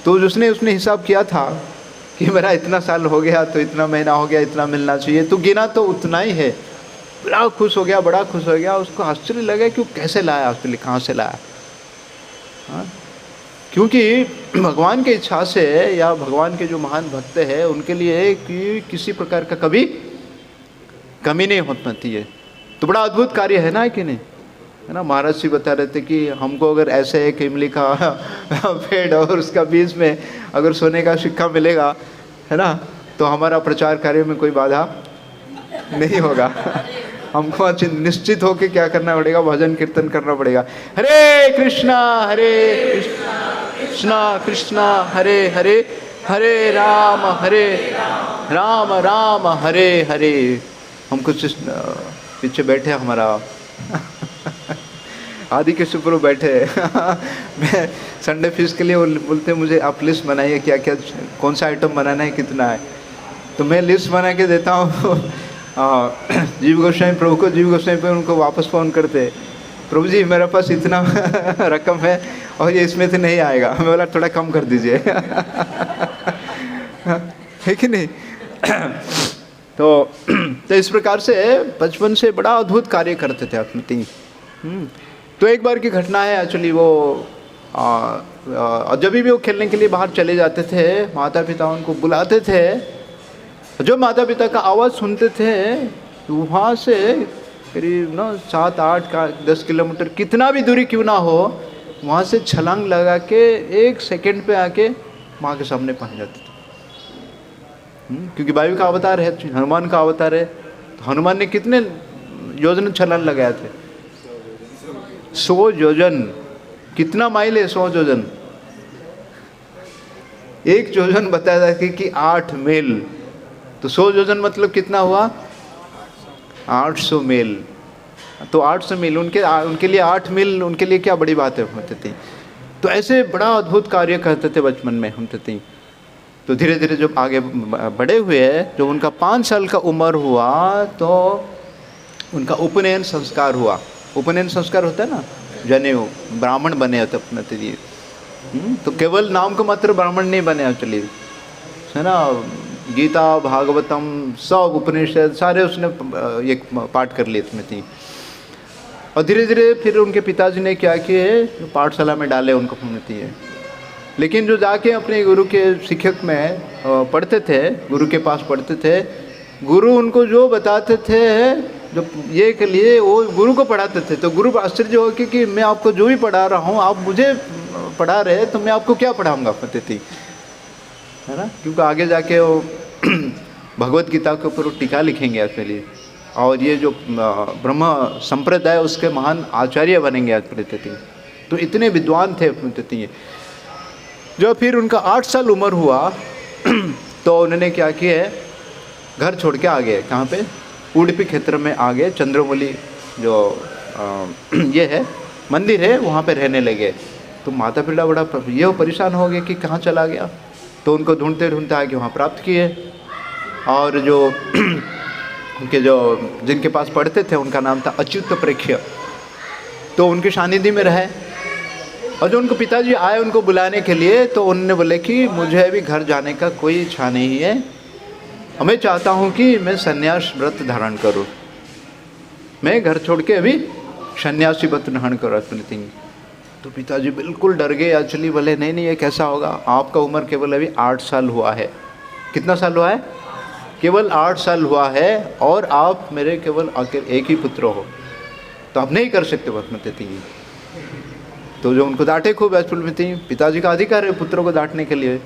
तो उसने हिसाब किया था कि मेरा इतना साल हो गया तो इतना महीना हो गया, इतना मिलना चाहिए, तो गिना तो उतना ही है। बड़ा खुश हो गया, उसको आश्चर्य लगा कि वो कैसे लाया, उसने कहाँ से लाया। हाँ, क्योंकि भगवान की इच्छा से या भगवान के जो महान भक्त हैं उनके लिए कि किसी प्रकार का कभी कमी नहीं हो पाती है। तो बड़ा अद्भुत कार्य है ना, कि नहीं है ना। महाराज जी बता रहे थे कि हमको अगर ऐसे एक इमली का पेड़ और उसका बीज में अगर सोने का सिक्का मिलेगा, है ना, तो हमारा प्रचार कार्य में कोई बाधा नहीं होगा। हमको अच्छी निश्चित होके क्या करना पड़ेगा, भजन कीर्तन करना पड़ेगा। हरे कृष्णा कृष्णा कृष्णा हरे हरे, हरे राम राम राम हरे हरे। हम कुछ पीछे बैठे हमारा आदि के सुप्रभु बैठे मैं संडे फिश के लिए बोलते मुझे आप लिस्ट बनाइए क्या क्या कौन सा आइटम बनाना है, कितना है, तो मैं लिस्ट बना के देता हूँ जीव गोस्वामी प्रभु को, जीव गोस्वामी पे उनको वापस फ़ोन करते, प्रभु जी मेरे पास इतना रकम है और ये इसमें से नहीं आएगा। मैं बोला थोड़ा कम कर दीजिए है कि नहीं। तो इस प्रकार से बचपन से बड़ा अद्भुत कार्य करते थे आत्मती। तो एक बार की घटना है एक्चुअली, वो जब भी वो खेलने के लिए बाहर चले जाते थे, माता पिता उनको बुलाते थे, जो माता पिता का आवाज़ सुनते थे तो वहाँ से करीब 7-8 का 10 किलोमीटर कितना भी दूरी क्यों ना हो, वहाँ से छलांग लगा के 1 सेकंड पे आके माँ के सामने पहुँच जाते थे। क्योंकि वायु का अवतार है, हनुमान का अवतार है, तो हनुमान ने कितने योजन छलांग लगाए थे? 100 योजन। कितना माइल है 100 योजन? 1 योजन बताया था कि 8 मील, तो 100 योजन मतलब कितना हुआ? 800 मील। तो 800 मील उनके लिए 8 मील उनके लिए क्या बड़ी बात है होते थे। तो ऐसे बड़ा अद्भुत कार्य करते थे बचपन में होते थे। तो धीरे धीरे जब आगे बड़े हुए, जब उनका 5 साल का उम्र हुआ तो उनका उपनयन संस्कार हुआ। उपनयन संस्कार होता है ना, जनेऊ, ब्राह्मण बने होते अपने लिए। तो केवल नाम को मात्र ब्राह्मण नहीं बने एक्चुअली, है ना। गीता भागवतम सब उपनिषद सारे उसने एक पाठ कर लिए इसमें थी। और धीरे धीरे फिर उनके पिताजी ने क्या किए, पाठशाला में डाले उनको पढ़ती है। लेकिन जो जाके अपने गुरु के शिक्षक में पढ़ते थे, गुरु के पास पढ़ते थे, गुरु उनको जो बताते थे जो ये के लिए वो गुरु को पढ़ाते थे। तो गुरु आश्चर्य हो कि मैं आपको जो भी पढ़ा रहा हूँ, आप मुझे पढ़ा रहे, तो मैं आपको क्या पढ़ाऊँगा पद्धति, है ना। क्योंकि आगे जाके वो भगवत गीता के ऊपर टीका लिखेंगे आपके लिए, और ये जो ब्रह्म संप्रदाय उसके महान आचार्य बनेंगे आज पद्धति। तो इतने विद्वान थे पद्धति। जब फिर उनका 8 साल उम्र हुआ तो उन्होंने क्या किया, घर छोड़ के आ गए। कहाँ पे? उडुपी क्षेत्र में आ गए। चंद्रमौली जो ये है मंदिर है, वहाँ पे रहने लगे। तो माता पिता बड़ा ये परेशान हो गए कि कहाँ चला गया। तो उनको ढूंढते ढूंढते आके वहाँ प्राप्त किए। और जो उनके जो जिनके पास पढ़ते थे उनका नाम था अच्युत प्रेक्ष्य। तो उनके सानिध्य में रहे। और जो उनको पिताजी आए उनको बुलाने के लिए, तो उन्होंने बोले कि मुझे अभी घर जाने का कोई इच्छा नहीं है, मैं चाहता हूँ कि मैं संन्यास व्रत धारण करूँ, मैं घर छोड़ के अभी सन्यासी व्रत धारण करूँ। तो पिताजी बिल्कुल डर गए एक्चुअली। बोले नहीं नहीं, ये कैसा होगा, आपका उम्र केवल अभी 8 साल हुआ है। कितना साल हुआ है? केवल 8 साल हुआ है, और आप मेरे केवल एक ही पुत्र हो, तो आप नहीं कर सकते बसमती। तो जो उनको डांटे खूब एक्चुअल थी, पिताजी का अधिकार है पुत्रों को डांटने के लिए।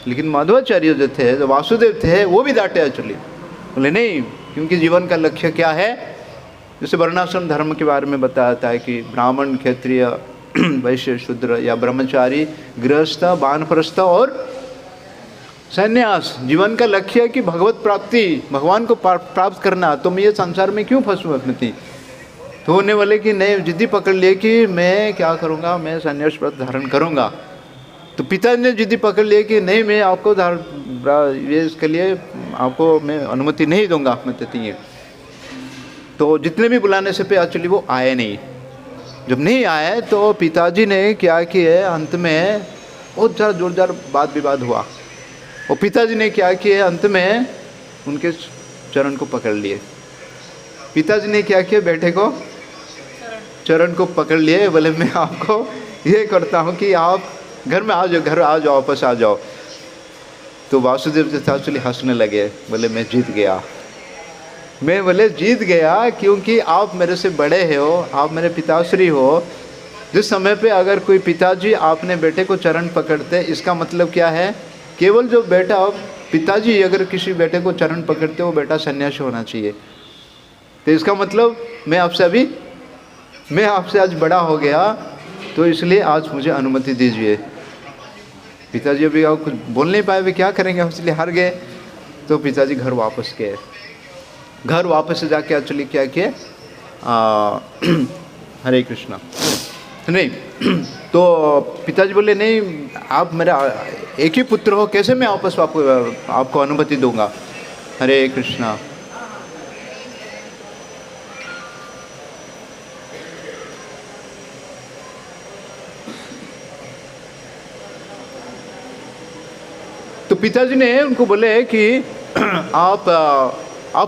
लेकिन माधवाचार्य जो थे, जो वासुदेव थे, वो भी डांटे एक्चुअली। बोले नहीं, क्योंकि जीवन का लक्ष्य क्या है। जैसे वर्णाश्रम धर्म के बारे में बताता है कि ब्राह्मण, क्षत्रिय, वैश्य, शूद्र या ब्रह्मचारी, गृहस्थ, वानप्रस्थ और संन्यास, जीवन का लक्ष्य है कि भगवत प्राप्ति, भगवान को प्राप्त करना। तो मैं ये संसार में क्यों फंसूँ अपनी। तो होने वाले कि नहीं, जिद्दी पकड़ लिए कि मैं क्या करूँगा, मैं संन्यास व्रत धारण करूँगा। तो पिता ने जिद्दी पकड़ लिए कि नहीं, मैं आपको ये इसके लिए आपको मैं अनुमति नहीं दूंगा आप में देती है। तो जितने भी बुलाने से पे एक्चुअली वो आए नहीं। जब नहीं आए तो पिताजी ने क्या किया, अंत में बहुत ज़्यादा जोरदार वाद विवाद हुआ। और पिताजी ने क्या किया, अंत में उनके चरण को पकड़ लिए। पिताजी ने क्या किया, बेटे को चरण को पकड़ लिए। बोले मैं आपको ये करता हूँ कि आप घर में आ जाओ, घर आ जाओ, वापस आ जाओ। तो वासुदेव जी एक्चुअली हंसने लगे। बोले मैं जीत गया। मैं बोले जीत गया क्योंकि आप मेरे से बड़े हो, आप मेरे पिताश्री हो। जिस समय पे अगर कोई पिताजी आपने बेटे को चरण पकड़ते, इसका मतलब क्या है, केवल जो बेटा पिताजी अगर किसी बेटे को चरण पकड़ते, वो बेटा सन्यासी होना चाहिए। तो इसका मतलब मैं आपसे आज बड़ा हो गया, तो इसलिए आज मुझे अनुमति दीजिए। पिताजी अभी कुछ बोल नहीं पाए, वे क्या करेंगे, इसलिए हार गए। तो पिताजी घर वापस गए। घर वापस से जाके एक्चुअली क्या किए, हरे कृष्णा नहीं, तो पिताजी बोले नहीं, आप मेरा एक ही पुत्र हो, कैसे मैं वापस आपको अनुमति दूंगा। हरे कृष्णा। तो पिताजी ने उनको बोले कि आप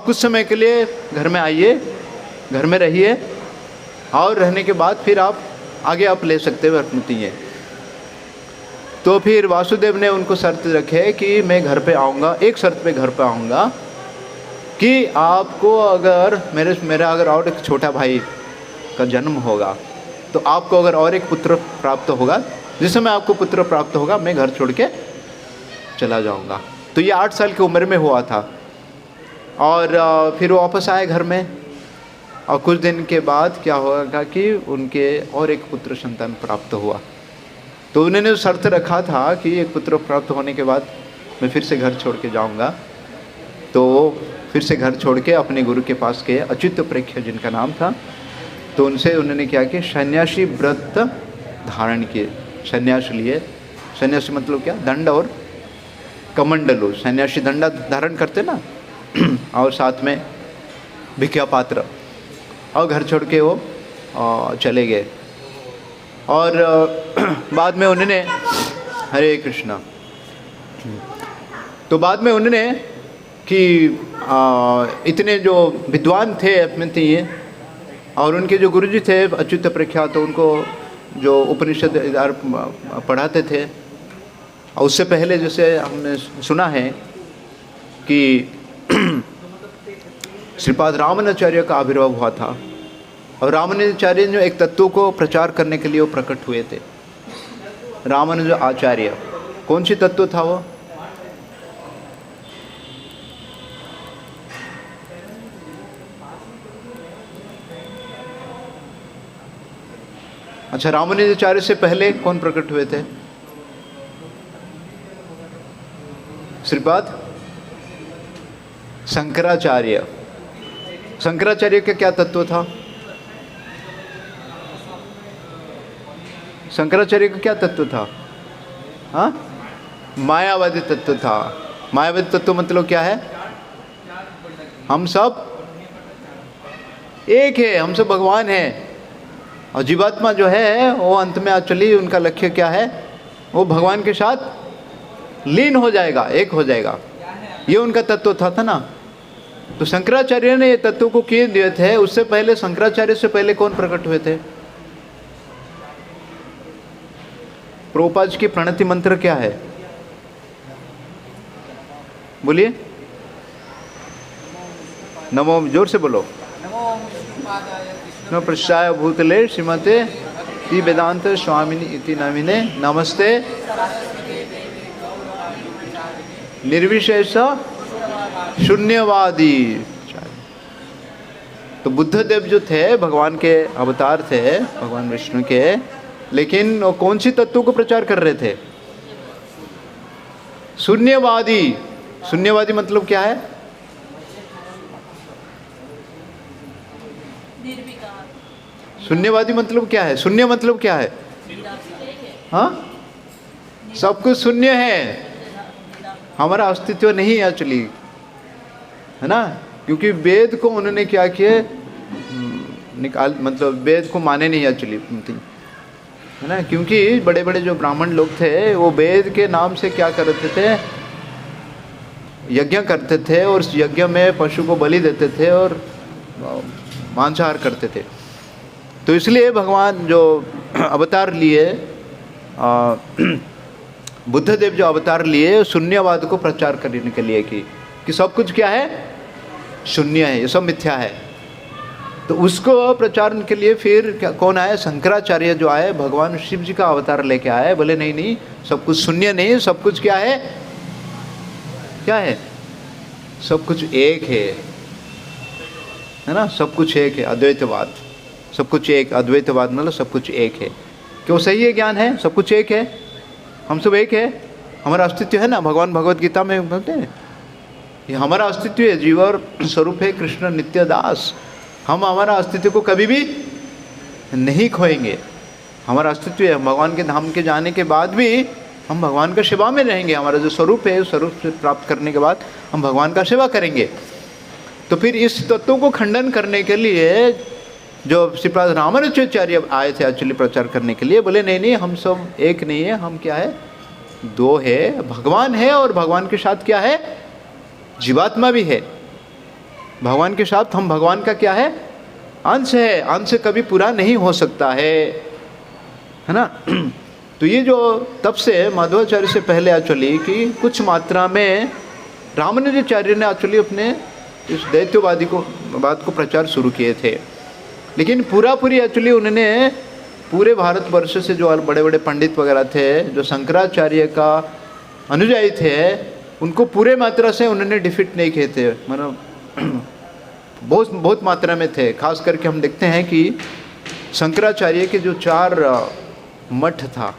कुछ समय के लिए घर में आइए, घर में रहिए, और रहने के बाद फिर आप आगे आप ले सकते हो अनुमति है। तो फिर वासुदेव ने उनको शर्त रखे कि मैं घर पे आऊँगा, एक शर्त पे घर पे आऊँगा कि आपको अगर मेरा अगर और एक छोटा भाई का जन्म होगा, तो आपको अगर और एक पुत्र प्राप्त होगा, जिस समय आपको पुत्र प्राप्त होगा, मैं घर छोड़ के चला जाऊँगा। तो ये 8 साल की उम्र में हुआ था। और फिर वो वापस आए घर में, और कुछ दिन के बाद क्या होगा कि उनके और एक पुत्र संतान प्राप्त हुआ। तो उन्होंने शर्त रखा था कि एक पुत्र प्राप्त होने के बाद मैं फिर से घर छोड़ के जाऊंगा। तो फिर से घर छोड़ के अपने गुरु के पास गए, अच्युत प्रेक्ष्य जिनका नाम था। तो उनसे उन्होंने क्या किया, सन्यासी व्रत धारण किए, सन्यास लिए। सन्यासी मतलब क्या, दंड और कमंडलू। सन्यासी दंडा धारण करते ना, और साथ में भिक्षा पात्र, और घर छोड़ के वो चले गए। और बाद में उन्होंने, हरे कृष्णा, तो बाद में उन्होंने कि इतने जो विद्वान थे अपने थे ये, और उनके जो गुरुजी थे अच्युत प्रख्यात, तो उनको जो उपनिषद पढ़ाते थे, और उससे पहले जैसे हमने सुना है कि श्रीपाद रामानुजाचार्य का आविर्भाव हुआ था, और रामानुजाचार्य जो एक तत्व को प्रचार करने के लिए वो प्रकट हुए थे। रामानुज आचार्य, कौन सी तत्व था वो? अच्छा, रामानुजाचार्य से पहले कौन प्रकट हुए थे? श्रीपाद शंकराचार्य। शंकराचार्य का क्या तत्व था? शंकराचार्य का क्या तत्व था? हाँ, मायावादी तत्व था। मायावादी तत्व मतलब क्या है? हम सब एक है, हम सब भगवान है, और जीवात्मा जो है वो अंत में एक्चुअली उनका लक्ष्य क्या है, वो भगवान के साथ लीन हो जाएगा, एक हो जाएगा। ये उनका तत्व था ना। तो शंकराचार्य ने ये तत्व को किए दिए थे। उससे पहले, शंकराचार्य से पहले कौन प्रकट हुए थे? प्रभुपाद जी की प्रणति मंत्र क्या है? बोलिए, नमो, जोर से बोलो। नमो प्रसाय भूतले श्रीमते ती वेदांत स्वामिनी इति नामिने नमस्ते निर्विशेष शून्यवादी। तो बुद्धदेव जो थे भगवान के अवतार थे, भगवान विष्णु के, लेकिन वो कौन सी तत्व को प्रचार कर रहे थे? शून्यवादी। शून्यवादी मतलब क्या है? शून्यवादी मतलब क्या है? शून्य मतलब क्या है? हाँ, सब कुछ शून्य है, हमारा अस्तित्व नहीं है एक्चुअली, है ना। क्योंकि वेद को उन्होंने क्या किया, निकाल, मतलब वेद को माने नहीं एक्चुअली, है ना। क्योंकि बड़े बड़े जो ब्राह्मण लोग थे वो वेद के नाम से क्या करते थे, यज्ञ करते थे, और उस यज्ञ में पशु को बलि देते थे और मांसाहार करते थे। तो इसलिए भगवान जो अवतार लिए, बुद्धदेव जो अवतार लिए, शून्यवाद को प्रचार करने के लिए कि सब कुछ क्या है, शून्य है, ये सब मिथ्या है। तो उसको प्रचार के लिए फिर क्या, कौन आए? शंकराचार्य जो आए, भगवान शिव जी का अवतार लेके आए। बोले नहीं नहीं, सब कुछ शून्य नहीं, सब कुछ क्या है, क्या है? सब कुछ एक है ना, सब कुछ एक है, अद्वैतवाद। सब कुछ एक, अद्वैतवाद मतलब सब कुछ एक है। क्यों सही है ज्ञान है, सब कुछ एक है, हम सब एक है, हमारा अस्तित्व है ना। भगवान भगवत गीता में बोलते हैं ये हमारा अस्तित्व है, जीव और स्वरूप है कृष्ण नित्य दास। हम हमारा अस्तित्व को कभी भी नहीं खोएंगे, हमारा अस्तित्व है। भगवान के धाम के जाने के बाद भी हम भगवान का सेवा में रहेंगे। हमारा जो स्वरूप है, उस स्वरूप से प्राप्त करने के बाद हम भगवान का सेवा करेंगे। तो फिर इस तत्वों को खंडन करने के लिए जो श्रीपाद रामानुजाचार्य आए थे एक्चुअली प्रचार करने के लिए, बोले नहीं नहीं, हम सब एक नहीं है, हम क्या है, दो है। भगवान है और भगवान के साथ क्या है, जीवात्मा भी है। भगवान के साथ हम भगवान का क्या है, अंश है। अंश कभी पूरा नहीं हो सकता है ना। तो ये जो तब से माधवाचार्य से पहले एक्चुअली कि कुछ मात्रा में रामानुजाचार्य ने एक्चुअली अपने इस दैत्यवादी को बात को प्रचार शुरू किए थे। लेकिन पूरी एक्चुअली उन्होंने पूरे भारतवर्ष से जो बड़े बड़े पंडित वगैरह थे, जो शंकराचार्य का अनुयायी थे, उनको पूरे मात्रा से उन्होंने डिफीट नहीं किए थे। मतलब बहुत मात्रा में थे। खास करके हम देखते हैं कि शंकराचार्य के जो 4 मठ था,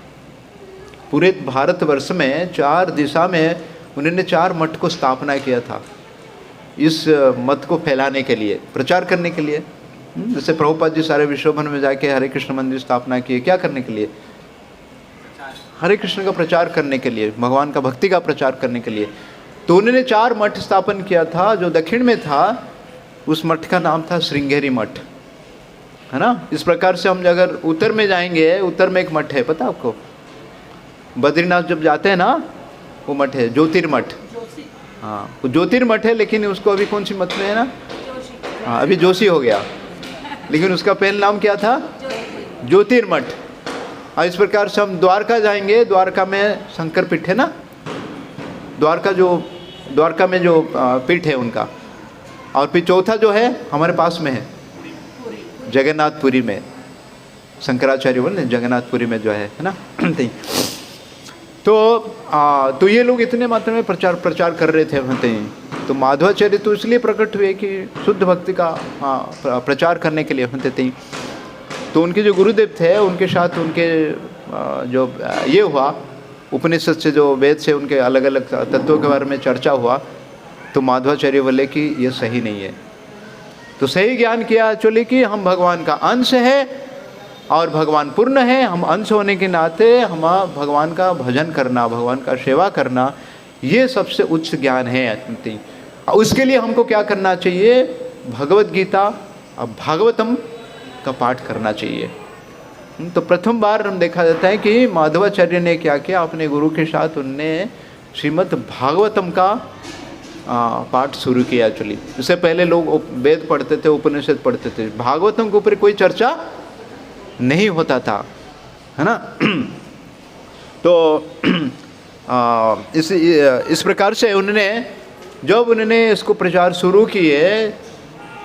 पूरे भारतवर्ष में 4 दिशा में उन्होंने 4 मठ को स्थापना किया था, इस मत को फैलाने के लिए, प्रचार करने के लिए। जैसे प्रभुपाद जी सारे विश्व भर में जाके हरे कृष्ण मंदिर स्थापना किए, क्या करने के लिए, हरे कृष्ण का प्रचार करने के लिए, भगवान का भक्ति का प्रचार करने के लिए। तो उन्होंने 4 मठ स्थापन किया था। जो दक्षिण में था उस मठ का नाम था श्रृंगेरी मठ, है ना। इस प्रकार से हम अगर उत्तर में जाएंगे, उत्तर में एक मठ है, पता आपको, बद्रीनाथ जब जाते हैं ना, वो मठ है ज्योतिर्मठ। हाँ, वो ज्योतिर्मठ है, लेकिन उसको अभी कौन सी मठ में है ना, हाँ अभी जोशी हो गया, लेकिन उसका पहले नाम क्या था, ज्योतिर्मठ। हाँ, इस प्रकार से हम द्वारका जाएंगे, द्वारका में शंकर पीठ है ना, द्वारका में जो पीठ है उनका। और फिर चौथा जो है हमारे पास में है जगन्नाथपुरी में, शंकराचार्य बोले जगन्नाथपुरी में जो है ना। तो ये लोग इतने मात्रा में प्रचार कर रहे थे होते हैं। तो माधवाचार्य तो इसलिए प्रकट हुए कि शुद्ध भक्ति का प्रचार करने के लिए होते थे। तो उनके जो गुरुदेव थे, उनके साथ उनके जो ये हुआ, उपनिषद से जो वेद से उनके अलग अलग तत्वों के बारे में चर्चा हुआ, तो माधवाचार्य बोले कि ये सही नहीं है। तो सही ज्ञान किया एक्चुअली कि हम भगवान का अंश है और भगवान पूर्ण है। हम अंश होने के नाते हम भगवान का भजन करना, भगवान का सेवा करना, ये सबसे उच्च ज्ञान है। उसके लिए हमको क्या करना चाहिए, भगवत गीता और भागवतम का पाठ करना चाहिए। तो प्रथम बार हम देखा जाता है कि माधवाचार्य ने क्या किया, अपने गुरु के साथ उनने श्रीमद् भागवतम का पाठ शुरू किया एक्चुअली। इससे पहले लोग वेद पढ़ते थे, उपनिषद पढ़ते थे, भागवतम के ऊपर कोई चर्चा नहीं होता था, है ना। तो इस प्रकार से जब उन्होंने इसको प्रचार शुरू किए,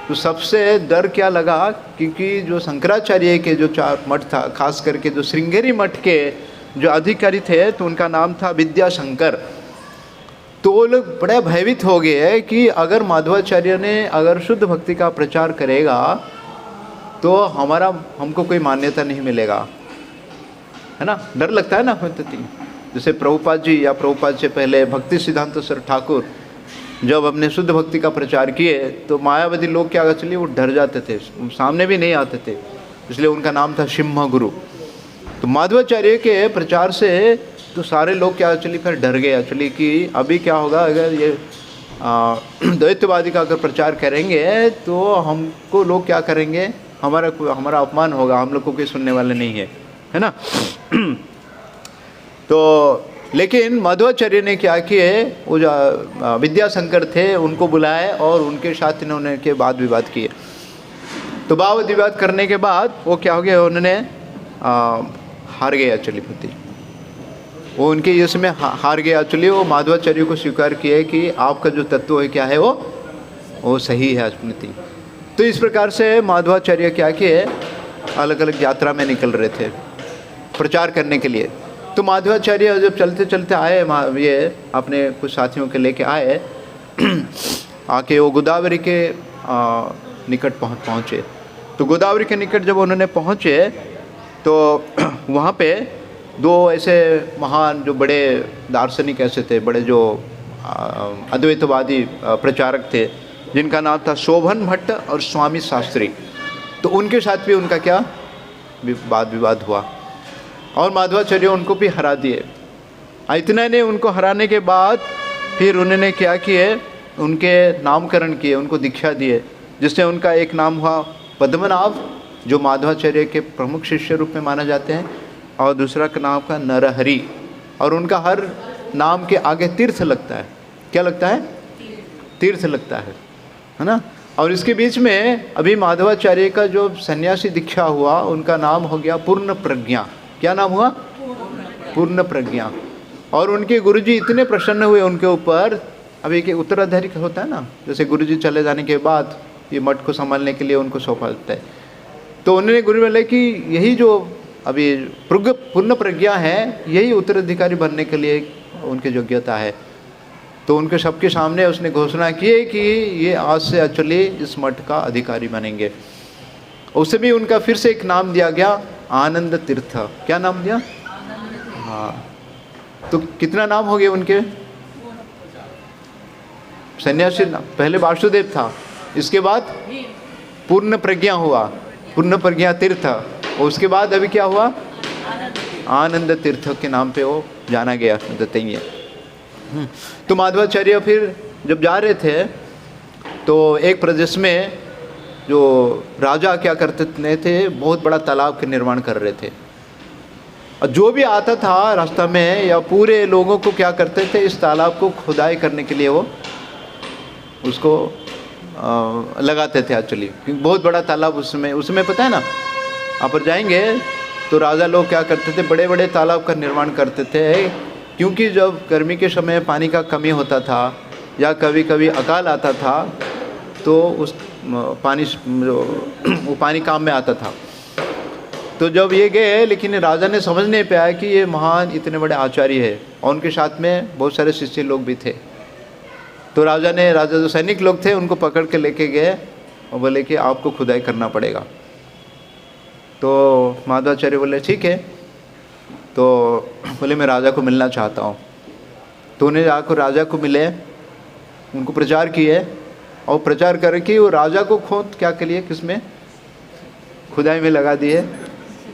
तो सबसे डर क्या लगा, क्योंकि जो शंकराचार्य के जो 4 मठ था, खास करके जो श्रृंगेरी मठ के जो अधिकारी थे, तो उनका नाम था विद्याशंकर। तो वो लोग बड़े भयभीत हो गए कि अगर माधवाचार्य ने अगर शुद्ध भक्ति का प्रचार करेगा तो हमको कोई मान्यता नहीं मिलेगा, है ना। डर लगता है ना। जैसे प्रभुपाद जी या प्रभुपाद से पहले भक्ति सिद्धांत सर ठाकुर जब अपने शुद्ध भक्ति का प्रचार किए, तो मायावादी लोग क्या एक्चुअली वो डर जाते थे, सामने भी नहीं आते थे, इसलिए उनका नाम था सिम्हा गुरु। तो माधवाचार्य के प्रचार से तो सारे लोग क्या एक्चुअली फिर डर गए एक्चुअली कि अभी क्या होगा, अगर ये द्वैतवादी का अगर प्रचार करेंगे तो हमको लोग क्या करेंगे, हमारा अपमान होगा, हम लोग को कोई सुनने वाले नहीं है ना। तो लेकिन माधवाचार्य ने क्या किए, वो जो विद्याशंकर थे उनको बुलाए और उनके साथ इन्होंने के वाद विवाद किए। तो वाद विवाद करने के बाद वो क्या हो गया, उन्होंने हार गए एक्चुअली भक्ति, वो उनके यश में हार गया एक्चुअली। वो माधवाचार्य को स्वीकार किया कि आपका जो तत्व है क्या है, वो सही है स्मृति। तो इस प्रकार से माधवाचार्य क्या किए, अलग अलग यात्रा में निकल रहे थे प्रचार करने के लिए। तो माधवाचार्य जब चलते चलते आए, ये अपने कुछ साथियों के लेके आए, आके वो गोदावरी के निकट पहुँचे। तो गोदावरी के निकट जब उन्होंने पहुँचे तो वहाँ पे दो ऐसे महान जो बड़े दार्शनिक ऐसे थे, बड़े जो अद्वैतवादी प्रचारक थे, जिनका नाम था शोभन भट्ट और स्वामी शास्त्री। तो उनके साथ भी उनका क्या वाद विवाद हुआ और माधवाचार्य उनको भी हरा दिए। इतना ने उनको हराने के बाद फिर उन्होंने क्या किए, उनके नामकरण किए, उनको दीक्षा दिए, जिससे उनका एक नाम हुआ पद्मनाभ, जो माधवाचार्य के प्रमुख शिष्य रूप में माना जाते हैं, और दूसरा का नाम का नरहरि। और उनका हर नाम के आगे तीर्थ लगता है। क्या लगता है? तीर्थ लगता है ना। और इसके बीच में अभी माधवाचार्य का जो सन्यासी दीक्षा हुआ, उनका नाम हो गया पूर्ण प्रज्ञा। क्या नाम हुआ? पूर्ण प्रज्ञा। और उनके गुरुजी इतने प्रसन्न हुए उनके ऊपर। अभी एक उत्तराधिकारी होता है ना, जैसे गुरुजी चले जाने के बाद ये मठ को संभालने के लिए उनको सौंपा जाता है। तो उन्होंने गुरु बोले कि यही जो अभी पूर्ण प्रज्ञा है, यही उत्तराधिकारी बनने के लिए उनकी योग्यता है। तो उनके सबके सामने उसने घोषणा की है कि ये आज से एक्चुअली इस मठ का अधिकारी बनेंगे। उसे भी उनका फिर से एक नाम दिया गया, आनंद तीर्थ। क्या नाम दिया? हाँ। तो कितना नाम हो गए उनके? सन्यासी पहले वासुदेव था, इसके बाद पूर्ण प्रज्ञा हुआ, पूर्ण प्रज्ञा तीर्थ, और उसके बाद अभी क्या हुआ? आनंद तीर्थ के नाम पे वो जाना गया देते ही है। तो माधवाचार्य फिर जब जा रहे थे तो एक प्रदेश में जो राजा क्या करते थे, बहुत बड़ा तालाब के निर्माण कर रहे थे। और जो भी आता था रास्ता में या पूरे लोगों को क्या करते थे, इस तालाब को खुदाई करने के लिए वो उसको लगाते थे एक्चुअली, क्योंकि बहुत बड़ा तालाब उसमें पता है ना, आप पर जाएंगे तो राजा लोग क्या करते थे, बड़े बड़े तालाब का निर्माण करते थे। क्योंकि जब गर्मी के समय पानी का कमी होता था या कभी कभी अकाल आता था तो उस वो पानी काम में आता था। तो जब ये गए, लेकिन राजा ने समझ नहीं पाया कि ये महान इतने बड़े आचार्य है, और उनके साथ में बहुत सारे शिष्य लोग भी थे। तो राजा जो सैनिक लोग थे उनको पकड़ के लेके गए और बोले कि आपको खुदाई करना पड़ेगा। तो माधवाचार्य बोले ठीक है। तो बोले मैं राजा को मिलना चाहता हूँ। तो उन्हें जाकर राजा को मिले, उनको प्रचार किए, और प्रचार करके वो राजा को खोद क्या के लिए किसमें खुदाई में लगा दिए,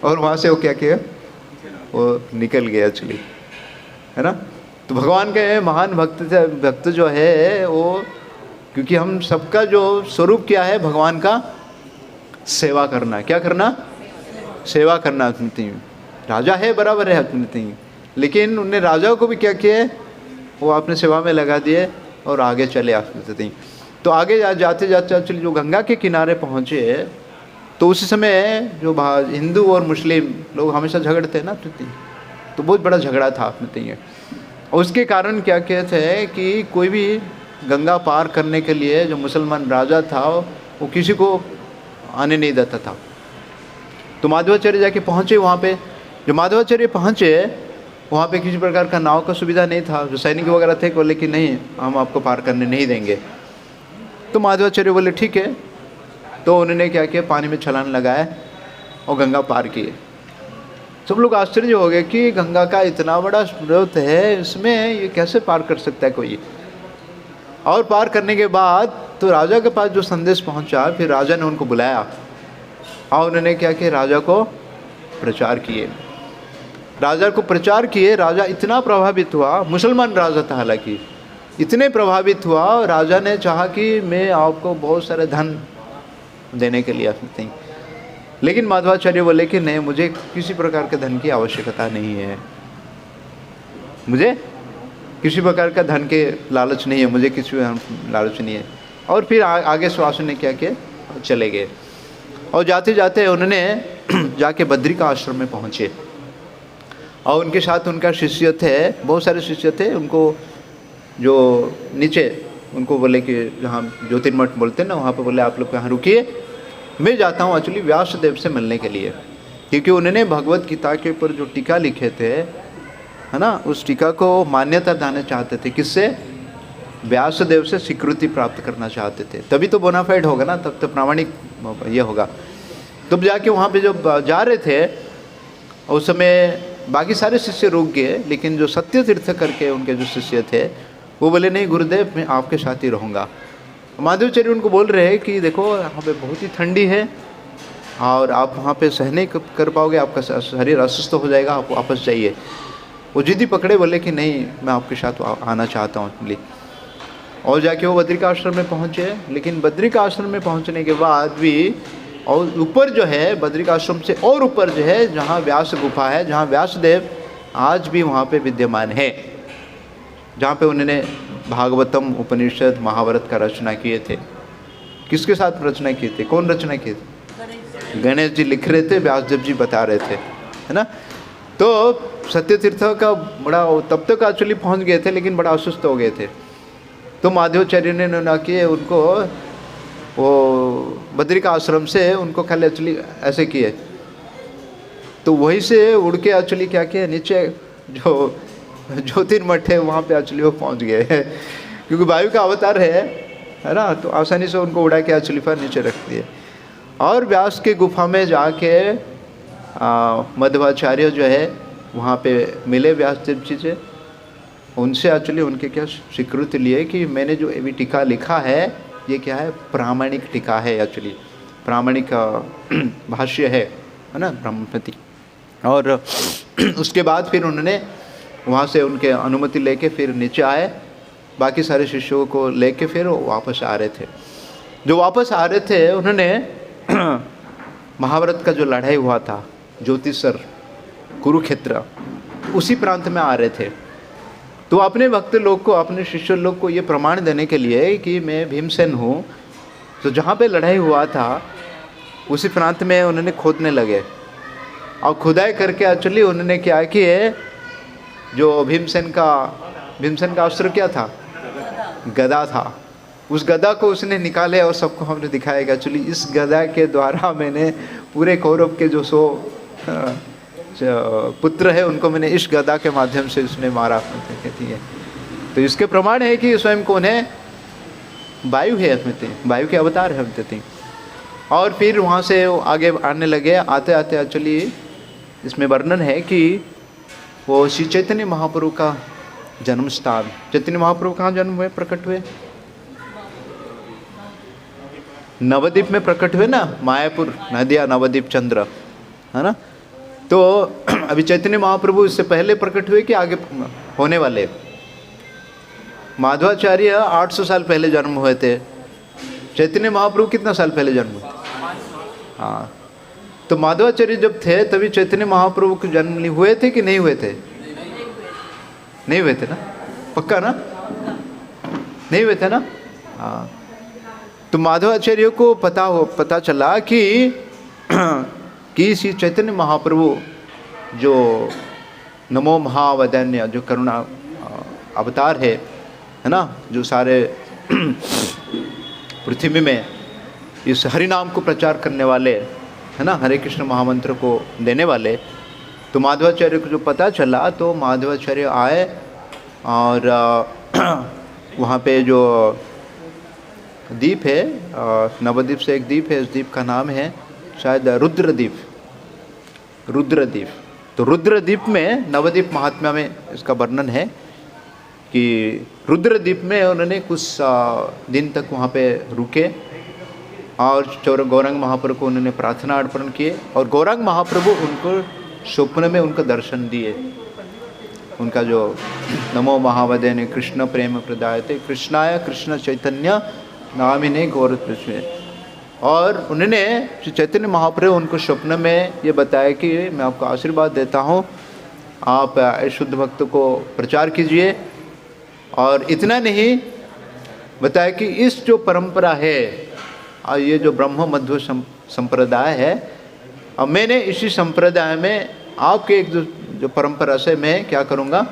और वहाँ से वो क्या किया, वो निकल गया एक्चुअली, है ना। तो भगवान के महान भक्त जो है वो, क्योंकि हम सबका जो स्वरूप क्या है भगवान का, सेवा करना। क्या करना? सेवा करना। राजा है बराबर है, लेकिन उन्हें राजा को भी क्या किया, वो अपने सेवा में लगा दिए और आगे चले आते। तो आगे जाते जाते एक्चुअली जो गंगा के किनारे पहुँचे, तो उस समय जो हिंदू और मुस्लिम लोग हमेशा झगड़ते हैं ना, तो बहुत बड़ा झगड़ा था अपने। उसके कारण क्या कहते हैं कि कोई भी गंगा पार करने के लिए जो मुसलमान राजा था वो किसी को आने नहीं देता था। तो माधवाचार्य जाके पहुँचे वहाँ पे। जो माधवाचार्य पहुँचे वहाँ पे किसी प्रकार का नाव का सुविधा नहीं था। जो सैनिक वगैरह थे बोले कि नहीं, हम आपको पार करने नहीं देंगे। तो माधवाचार्य बोले ठीक है। तो उन्होंने क्या किया, पानी में छलांग लगाया और गंगा पार किए। सब लोग आश्चर्य हो गए कि गंगा का इतना बड़ा स्रोत है, इसमें ये कैसे पार कर सकता है कोई। और पार करने के बाद तो राजा के पास जो संदेश पहुंचा, फिर राजा ने उनको बुलाया और उन्होंने क्या किया, राजा को प्रचार किए। राजा को प्रचार किए। राजा इतना प्रभावित हुआ, मुसलमान राजा था हालांकि, इतने प्रभावित हुआ, राजा ने चाहा कि मैं आपको बहुत सारे धन देने के लिए थी। लेकिन माधवाचार्य बोले कि नहीं, मुझे किसी प्रकार के धन की आवश्यकता नहीं है, मुझे किसी प्रकार का धन के लालच नहीं है, मुझे किसी लालच नहीं है। और फिर आगे श्वास ने क्या किया, चले गए। और जाते जाते उन्होंने जाके बद्री का आश्रम में पहुँचे और उनके साथ उनका शिष्य थे, बहुत सारे शिष्य थे। उनको जो नीचे उनको बोले कि जहाँ ज्योतिर्मठ बोलते हैं ना, वहाँ पे बोले आप लोग यहाँ रुकिए, मैं जाता हूँ एक्चुअली व्यासदेव से मिलने के लिए, क्योंकि उन्होंने भगवत गीता के ऊपर जो टीका लिखे थे है ना, उस टीका को मान्यता देना चाहते थे। किससे? व्यासदेव से स्वीकृति प्राप्त करना चाहते थे। तभी तो बोनाफाइड होगा ना, तब तो प्रामाणिक ये होगा। तब जाके वहाँ पे जब जा रहे थे उस समय बाकी सारे शिष्य रुक गए, लेकिन जो सत्य तीर्थ करके उनके जो शिष्य थे वो बोले नहीं गुरुदेव, मैं आपके साथ ही रहूँगा। माधवाचार्य उनको बोल रहे हैं कि देखो यहाँ पे बहुत ही ठंडी है और आप वहाँ पे सह नहीं कर पाओगे, आपका शरीर अस्वस्थ हो जाएगा, आप वापस जाइए। वो जिद्दी पकड़े, बोले कि नहीं मैं आपके साथ आना चाहता हूँ प्लीज। और जाके वो बद्रिका आश्रम में पहुँचे। लेकिन बद्रिका आश्रम में पहुँचने के बाद भी और ऊपर जो है बद्रिका आश्रम से और ऊपर जो है जहाँ व्यास गुफा है, जहाँ व्यासदेव आज भी वहाँ पे विद्यमान है, जहाँ पे उन्होंने भागवतम, उपनिषद, महाभारत का रचना किए थे। किसके साथ रचना किए थे? कौन रचना किए थे? गणेश जी लिख रहे थे, व्यासदेव जी बता रहे थे, है ना। तो सत्य तीर्थ का बड़ा तब तक एक्चुअली पहुँच गए थे, लेकिन बड़ा अस्वस्थ हो गए थे। तो माधवाचार्य ने ना किए उनको वो बद्रिका आश्रम से उनको खाली एक्चुअली ऐसे किए, तो वहीं से उड़ के एक्चुअली क्या किया, नीचे जो ज्योतिर्मठ है वहाँ पे एक्चुअली वो पहुँच गए क्योंकि वायु का अवतार है ना, तो आसानी से उनको उड़ा के एक्चुअली पर नीचे रख दिए। और व्यास के गुफा में जाके मध्वाचार्य जो है वहाँ पे मिले व्यासदेव जी से। उनसे एक्चुअली उनके क्या स्वीकृति लिए कि मैंने जो अभी टीका लिखा है ये क्या है, प्रामाणिक टीका है, एक्चुअली प्रामाणिक भाष्य है ना ब्रह्मपति। और उसके बाद फिर उन्होंने वहाँ से उनके अनुमति लेके फिर नीचे आए, बाकी सारे शिष्यों को लेके फिर वापस आ रहे थे। जो वापस आ रहे थे उन्होंने महाभारत का जो लड़ाई हुआ था ज्योतिषर कुरुक्षेत्र, उसी प्रांत में आ रहे थे। तो अपने भक्त लोग को, अपने शिष्य लोग को ये प्रमाण देने के लिए कि मैं भीमसेन हूँ, तो जहाँ पे लड़ाई हुआ था उसी प्रांत में उन्होंने खोदने लगे। और खुदाई करके एक्चुअली उन्होंने क्या किए, जो भीमसेन का अस्त्र क्या था, गदा था, उस गदा को उसने निकाले और सबको हमने दिखाया कि एक्चुअली इस गदा के द्वारा मैंने पूरे कौरव के जो 100 पुत्र है उनको मैंने इस गदा के माध्यम से उसने मारा कहती है। तो इसके प्रमाण है कि स्वयं कौन है, वायु है, वायु के अवतार है हमते। और फिर वहाँ से आगे आने लगे, आते आते एक्चुअली इसमें वर्णन है कि वो श्री चैतन्य महाप्रभु का जन्म स्थान, चैतन्य महाप्रभु कहाँ जन्म हुए, प्रकट हुए? नवद्वीप में प्रकट हुए ना, मायापुर नदिया नवद्वीप चंद्र, है ना। तो अभी चैतन्य महाप्रभु इससे पहले प्रकट हुए कि आगे होने वाले? माधवाचार्य 800 साल पहले जन्म हुए थे, चैतन्य महाप्रभु कितना साल पहले जन्म हुए? हाँ, तो माधवाचार्य जब थे तभी चैतन्य महाप्रभु के जन्म हुए थे कि नहीं हुए थे? नहीं हुए थे ना, पक्का ना, नहीं हुए थे ना। हाँ, तो माधवाचार्य को पता चला कि श्री चैतन्य महाप्रभु जो नमो महावदन्य, जो करुणा अवतार है ना, जो सारे पृथ्वी में इस हरि नाम को प्रचार करने वाले है ना, हरे कृष्ण महामंत्र को देने वाले। तो माधवाचार्य को जो पता चला तो माधवाचार्य आए और वहाँ पे जो द्वीप है, नवद्वीप से एक द्वीप है, उस द्वीप का नाम है शायद रुद्रद्वीप। तो रुद्रद्वीप में, नवद्वीप महात्म्य में इसका वर्णन है कि रुद्रद्वीप में उन्होंने कुछ दिन तक वहाँ पे रुके और गौरांग महाप्रभु को उन्होंने प्रार्थना अर्पण किए और गौरांग महाप्रभु उनको स्वप्न में उनका दर्शन दिए। उनका जो नमो महावदने कृष्ण प्रेम प्रदायते कृष्णाय कृष्ण चैतन्य नामिने गौरकृष्ण, और उन्होंने श्री चैतन्य महाप्रभु उनको स्वप्न में ये बताया कि मैं आपको आशीर्वाद देता हूँ, आप शुद्ध भक्त को प्रचार कीजिए। और इतना नहीं बताया कि इस जो परंपरा है और ये जो ब्रह्म मध्व संप्रदाय है, अब मैंने इसी संप्रदाय में आपके एक जो परंपरा से मैं क्या करूँगा,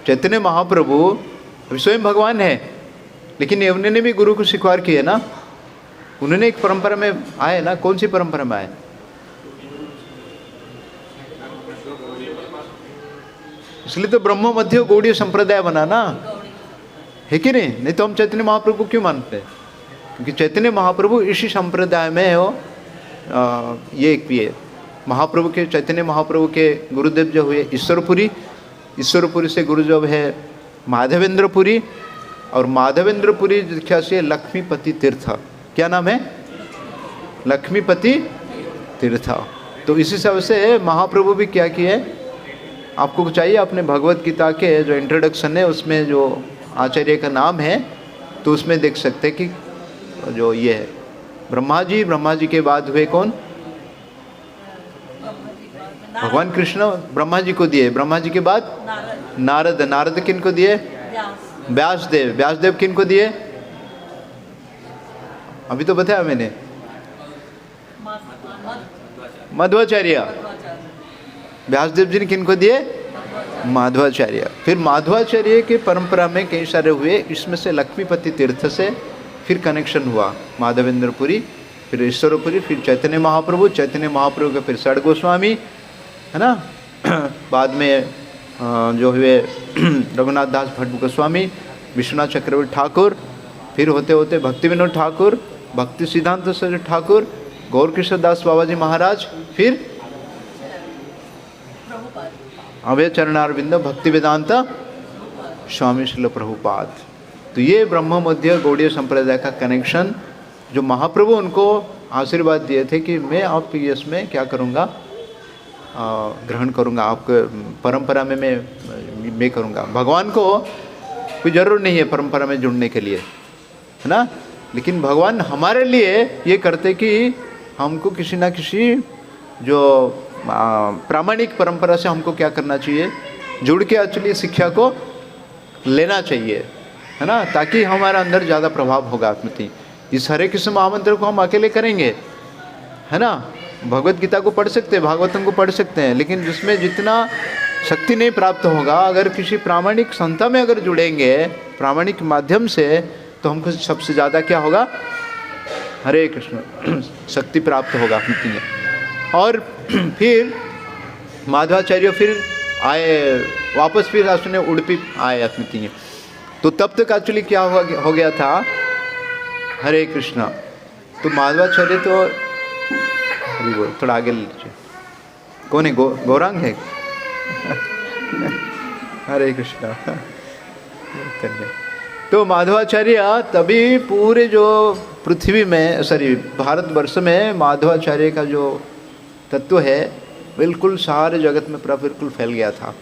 चैतन्य महाप्रभु अभी स्वयं भगवान है, लेकिन उन्होंने भी गुरु को स्वीकार किया ना, उन्होंने एक परंपरा में आए ना। कौन सी परंपरा में आए? इसलिए तो ब्रह्म मध्य गौड़ीय संप्रदाय बना ना, है कि नहीं? नहीं तो हम चैतन्य महाप्रभु को क्यों मानते हैं? क्योंकि चैतन्य महाप्रभु इसी संप्रदाय में है। वो ये एक भी है, महाप्रभु के, चैतन्य महाप्रभु के गुरुदेव जो हुए ईश्वरपुरी, ईश्वरपुरी से गुरु जब है माधवेंद्रपुरी, और माधवेंद्रपुरी क्या से लक्ष्मीपति तीर्थ, क्या नाम है? लक्ष्मीपति तीर्थ। तो इसी सब से महाप्रभु भी क्या किए, आपको चाहिए अपने भगवत गीता के जो इंट्रोडक्शन है उसमें जो आचार्य का नाम है, तो उसमें देख सकते हैं कि जो ये है ब्रह्मा जी के बाद हुए कौन? भगवान कृष्ण ब्रह्मा जी को दिए, ब्रह्मा जी के बाद नारद किन को दिए? व्यासदेव किन को दिए? अभी तो बताया मैंने, मध्वाचार्य। व्यासदेव जी ने किन को दिए? माधवाचार्य। फिर माधवाचार्य के परंपरा में कई सारे हुए, इसमें से लक्ष्मीपति तीर्थ से फिर कनेक्शन हुआ, माधवेंद्रपुरी, फिर ईश्वरपुरी, फिर चैतन्य महाप्रभु के फिर षड गोस्वामी, है ना। बाद में जो हुए रघुनाथ दास भट्ट गोस्वामी, विश्वनाथ चक्रवर्ती ठाकुर, फिर होते होते भक्ति विनोद ठाकुर, भक्ति सिद्धांत सरस्वती ठाकुर, गौर किशोर दास बाबा जी महाराज, फिर अभय चरणारविंद भक्ति वेदांत स्वामी श्रील प्रभुपाद। तो ये ब्रह्म मध्य गौड़ीय संप्रदाय का कनेक्शन जो महाप्रभु उनको आशीर्वाद दिए थे कि मैं आपके इसमें क्या करूँगा, ग्रहण करूँगा, आपके परंपरा में मैं करूँगा। भगवान को कोई ज़रूर नहीं है परंपरा में जुड़ने के लिए, है ना, लेकिन भगवान हमारे लिए ये करते कि हमको किसी ना किसी जो प्रामाणिक परंपरा से हमको क्या करना चाहिए, जुड़ के एक्चुअली शिक्षा को लेना चाहिए, है ना, ताकि हमारा अंदर ज़्यादा प्रभाव होगा आत्मति। इस हरे कृष्ण महामंत्र को हम अकेले करेंगे, है ना, भगवत गीता को पढ़ सकते हैं, भागवतम को पढ़ सकते हैं, लेकिन जिसमें जितना शक्ति नहीं प्राप्त होगा, अगर किसी प्रामाणिक संस्था में अगर जुड़ेंगे प्रामाणिक माध्यम से, तो हमको सबसे ज़्यादा क्या होगा, हरे कृष्ण शक्ति प्राप्त होगा आत्मति में। और फिर माधवाचार्य फिर आए वापस, फिर उसने उड़पी आए आत्मति में। तो तब तक एक्चुअली क्या हो गया था, हरे कृष्णा। तो माधवाचार्य तो अभी बोल, थोड़ा आगे ले लीजिए, कौन है? गौरांग है। हरे कृष्णा। तो माधवाचार्य तभी पूरे जो पृथ्वी में, सॉरी भारतवर्ष में माधवाचार्य का जो तत्व है बिल्कुल सारे जगत में पूरा बिल्कुल फैल गया था,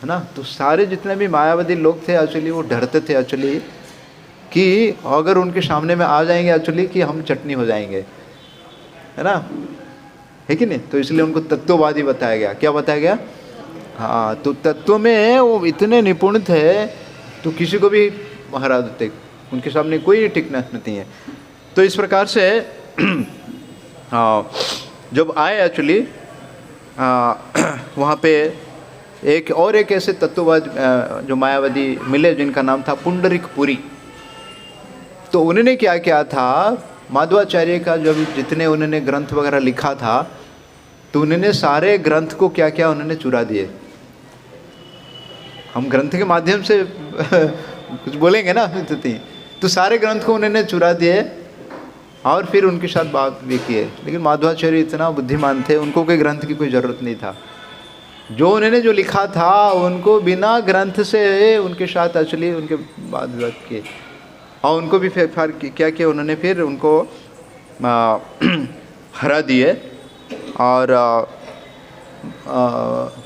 है ना। तो सारे जितने भी मायावादी लोग थे एक्चुअली वो डरते थे एक्चुअली कि अगर उनके सामने में आ जाएंगे एक्चुअली कि हम चटनी हो जाएंगे, है ना, है कि नहीं। तो इसलिए उनको तत्ववादी बताया गया। क्या बताया गया? हाँ, तो तत्व में वो इतने निपुण थे तो किसी को भी हरा देते, उनके सामने कोई टिकनेस नहीं है। तो इस प्रकार से जब आए एक्चुअली वहाँ पे एक ऐसे तत्ववाद जो मायावादी मिले जिनका नाम था पुंडरीक पुरी। तो उन्होंने क्या किया था, माधवाचार्य का जब जितने उन्होंने ग्रंथ वगैरह लिखा था तो उन्होंने सारे ग्रंथ को क्या किया, उन्होंने चुरा दिए। हम ग्रंथ के माध्यम से कुछ बोलेंगे ना, तो सारे ग्रंथ को उन्होंने चुरा दिए और फिर उनके साथ बात भी किए। लेकिन माधवाचार्य इतना बुद्धिमान थे, उनको कोई ग्रंथ की कोई ज़रूरत नहीं था। जो उन्होंने जो लिखा था उनको बिना ग्रंथ से उनके साथ एक्चुअली उनके बात किए और उनको भी फिर क्या किया उन्होंने, फिर उनको हरा दिए। और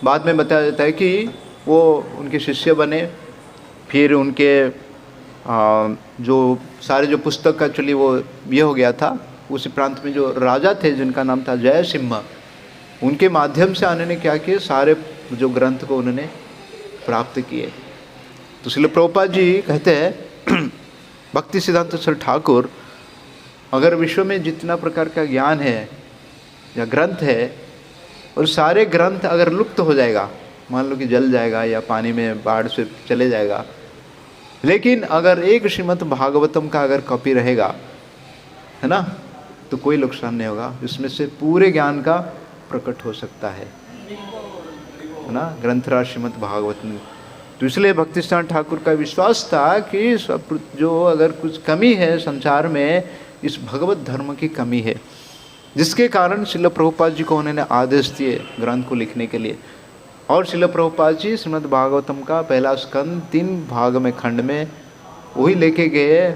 बाद में बताया जाता है कि वो उनके शिष्य बने। फिर उनके जो सारे जो पुस्तक एक्चुअली वो ये हो गया था, उसी प्रांत में जो राजा थे जिनका नाम था जय सिम्हा, उनके माध्यम से उन्होंने क्या किए, सारे जो ग्रंथ को उन्होंने प्राप्त किए। तो श्रील प्रभुपाद जी कहते हैं भक्ति सिद्धांत सरस्वती ठाकुर, अगर विश्व में जितना प्रकार का ज्ञान है या ग्रंथ है और सारे ग्रंथ अगर लुप्त हो जाएगा, मान लो कि जल जाएगा या पानी में बाढ़ से चले जाएगा, लेकिन अगर एक श्रीमद् भागवतम का अगर कॉपी रहेगा, है ना, तो कोई नुकसान नहीं होगा, इसमें से पूरे ज्ञान का प्रकट हो सकता है। है ना, ग्रंथराज श्रीमद् भागवत में। तो इसलिए भक्ति सिद्धांत ठाकुर का विश्वास था कि सब जो अगर कुछ कमी है संसार में, इस भगवत धर्म की कमी है, जिसके कारण श्रील प्रभुपाद जी को उन्होंने आदेश दिए ग्रंथ को लिखने के लिए। और श्रील प्रभुपाद जी श्रीमद् भागवतम का पहला स्कंद 3 भाग में खंड में वही लेके गए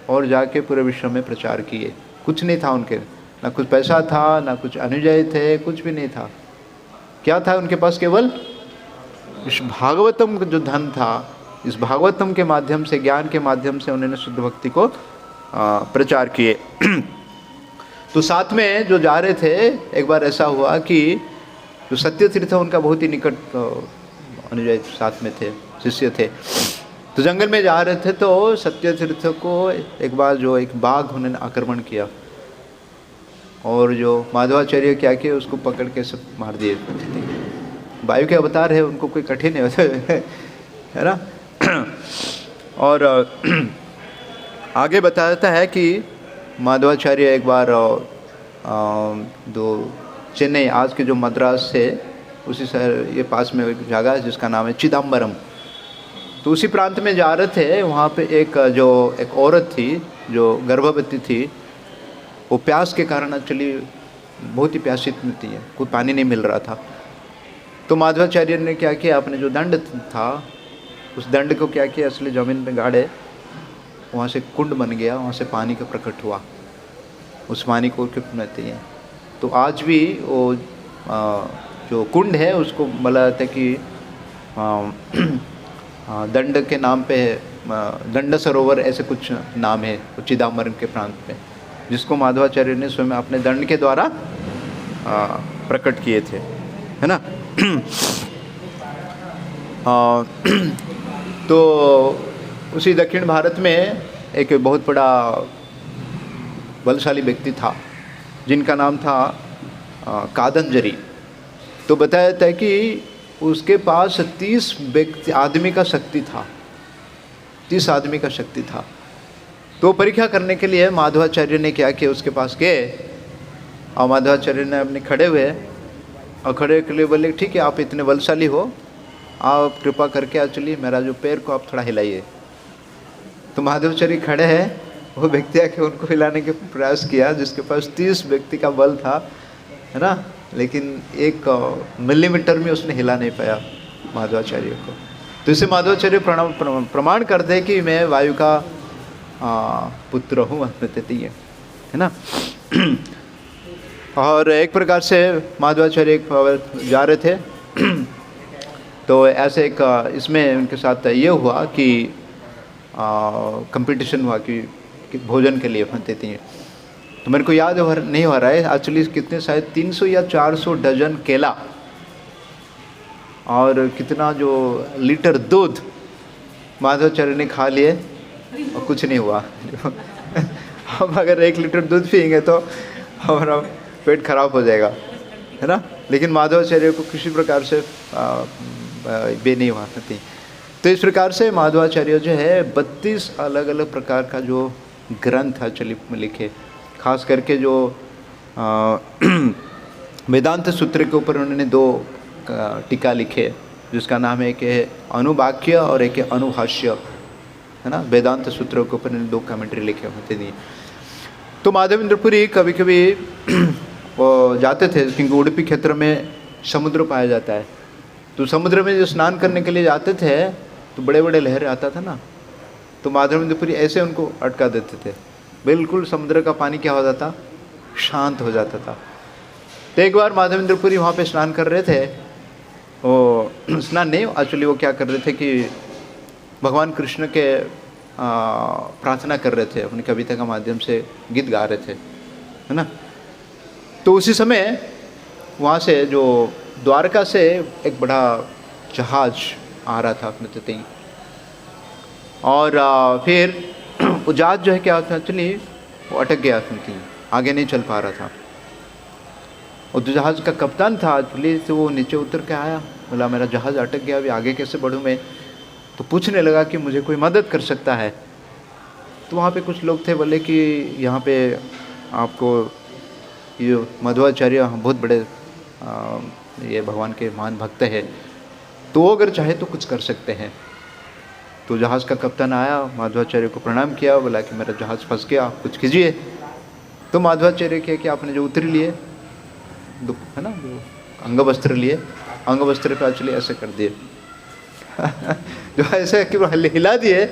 और जाके पूरे विश्व में प्रचार किए। कुछ नहीं था उनके, ना कुछ पैसा था, ना कुछ अनुयायी थे, कुछ भी नहीं था। क्या था उनके पास? केवल इस भागवतम का जो धन था, इस भागवतम के माध्यम से, ज्ञान के माध्यम से उन्होंने शुद्ध भक्ति को प्रचार किए। तो साथ में जो जा रहे थे, एक बार ऐसा हुआ कि जो सत्य तीर्थ उनका बहुत ही निकट अनुयायी साथ में थे, शिष्य थे। तो जंगल में जा रहे थे तो सत्य तीर्थ को एक बार जो एक बाघ उन्होंने आक्रमण किया, और जो माधवाचार्य क्या किए, उसको पकड़ के सब मार दिए। वायु के अवतार है, उनको कोई कठिन नहीं होता है ना। और आगे बताता है कि माधवाचार्य एक बार दो चेन्नई, आज के जो मद्रास से उसी शहर ये पास में एक जगह है जिसका नाम है चिदम्बरम, तो उसी प्रांत में जा रहे थे। वहाँ पे एक औरत थी जो गर्भवती थी, वो प्यास के कारण एक्चुअली बहुत ही प्यासी थी, कोई पानी नहीं मिल रहा था। तो माधवाचार्य ने क्या किया, अपने जो दंड था उस दंड को क्या किया, असली ज़मीन पे गाड़े, वहाँ से कुंड बन गया, वहाँ से पानी का प्रकट हुआ। उस पानी को पीते हैं। तो आज भी वो जो कुंड है उसको बोला जाता है कि दंड के नाम पे दंड सरोवर, ऐसे कुछ नाम है चिदम्बरम के प्रांत में, जिसको माधवाचार्य ने स्वयं अपने दंड के द्वारा प्रकट किए थे, है ना। तो उसी दक्षिण भारत में एक बहुत बड़ा बलशाली व्यक्ति था जिनका नाम था कादंजरी। तो बताया जाता है कि उसके पास 30 आदमी का शक्ति था, 30 आदमी का शक्ति था। तो परीक्षा करने के लिए माधवाचार्य ने क्या किया, उसके पास गए और माधवाचार्य ने अपने खड़े हुए और खड़े के लिए बोले, ठीक है आप इतने बलशाली हो, आप कृपा करके एक्चुअली मेरा जो पैर को आप थोड़ा हिलाइए। तो माधवाचार्य खड़े हैं, वो व्यक्ति आके उनको हिलाने के प्रयास किया जिसके पास 30 व्यक्ति का बल था, है ना, लेकिन 1 मिलीमीटर में उसने हिला नहीं पाया माधवाचार्य को। तो इसे माधवाचार्य प्रमाण करते हैं कि मैं वायु का पुत्र हूँ, है ना। और एक प्रकार से माधवाचार्य एक जा रहे थे तो ऐसे एक इसमें उनके साथ ये हुआ कि कंपटीशन हुआ कि भोजन के लिए देती हैं। तो मेरे को याद नहीं हो रहा है एक्चुअली कितने, शायद 300 या 400 डजन केला और कितना जो लीटर दूध माधवाचार्य ने खा लिए और कुछ नहीं हुआ। हम अगर 1 लीटर दूध पिएंगे तो हमारा पेट खराब हो जाएगा, है ना। लेकिन माधवाचार्य को किसी प्रकार से बे नहीं हुआ थी। तो इस प्रकार से माधवाचार्य जो है 32 अलग अलग प्रकार का जो ग्रंथ एक्चुअली लिखे, खास करके जो वेदांत सूत्र के ऊपर उन्होंने 2 टीका लिखे, जिसका नाम है एक है अनुवाक्य और एक है अनुभाष्य, है ना। वेदांत सूत्रों के ऊपर उन्होंने 2 कमेंट्री लिखे होते थे। तो माधवेंद्रपुरी कभी कभी वो जाते थे क्योंकि उडुपी क्षेत्र में समुद्र पाया जाता है। तो समुद्र में जो स्नान करने के लिए जाते थे तो बड़े बड़े लहर आता था ना, तो माधवेंद्रपुरी ऐसे उनको अटका देते थे, बिल्कुल समुद्र का पानी क्या हो जाता, शांत हो जाता था। तो एक बार माधवेंद्रपुरी वहाँ पे स्नान कर रहे थे, वो स्नान नहीं एक्चुअली वो क्या कर रहे थे कि भगवान कृष्ण के प्रार्थना कर रहे थे, अपनी कविता का माध्यम से गीत गा रहे थे, है ना। तो उसी समय वहाँ से जो द्वारका से एक बड़ा जहाज आ रहा था अपने तटी, और फिर वो जहाज जो है क्या होता है एक्चुअली वो अटक गया, क्योंकि आगे नहीं चल पा रहा था। और जो जहाज का कप्तान था एक्चुअली तो वो नीचे उतर के आया, बोला मेरा जहाज़ अटक गया, अभी आगे कैसे बढ़ूँ मैं। तो पूछने लगा कि मुझे कोई मदद कर सकता है। तो वहाँ पे कुछ लोग थे, बोले कि यहाँ पे आपको ये मध्वाचार्य बहुत बड़े ये भगवान के महान भक्त है, तो वो अगर चाहे तो कुछ कर सकते हैं। तो जहाज़ का कप्तान आया, माधवाचार्य को प्रणाम किया, बोला कि मेरा जहाज़ फंस गया, आप कुछ कीजिए। तो माधवाचार्य किया कि आपने जो उत्तरी लिए है ना, जो अंग वस्त्र लिए, अंग वस्त्र पे एक्चुअली ऐसे कर दिए जो ऐसे कि वो हिला दिए,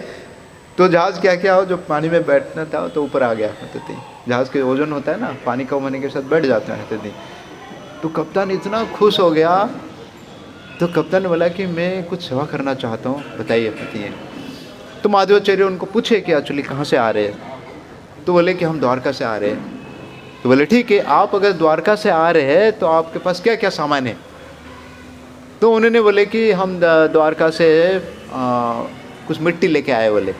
तो जहाज़ क्या किया, जो पानी में बैठना था तो ऊपर आ गया। जहाज़ के ओजन होता है ना, पानी कम होने के साथ बैठ जाता है। तो कप्तान इतना खुश हो गया, तो कप्तान ने बोला कि मैं कुछ सेवा करना चाहता हूँ, बताइए बताइए। तो माधवाचार्य उनको पूछे कि एक्चुअली कहाँ से आ रहे हैं, तो बोले कि हम द्वारका से आ रहे हैं। तो बोले ठीक है, आप अगर द्वारका से आ रहे हैं तो आपके पास क्या क्या सामान है। तो उन्होंने बोले कि हम द्वारका से कुछ मिट्टी लेके आए। बोले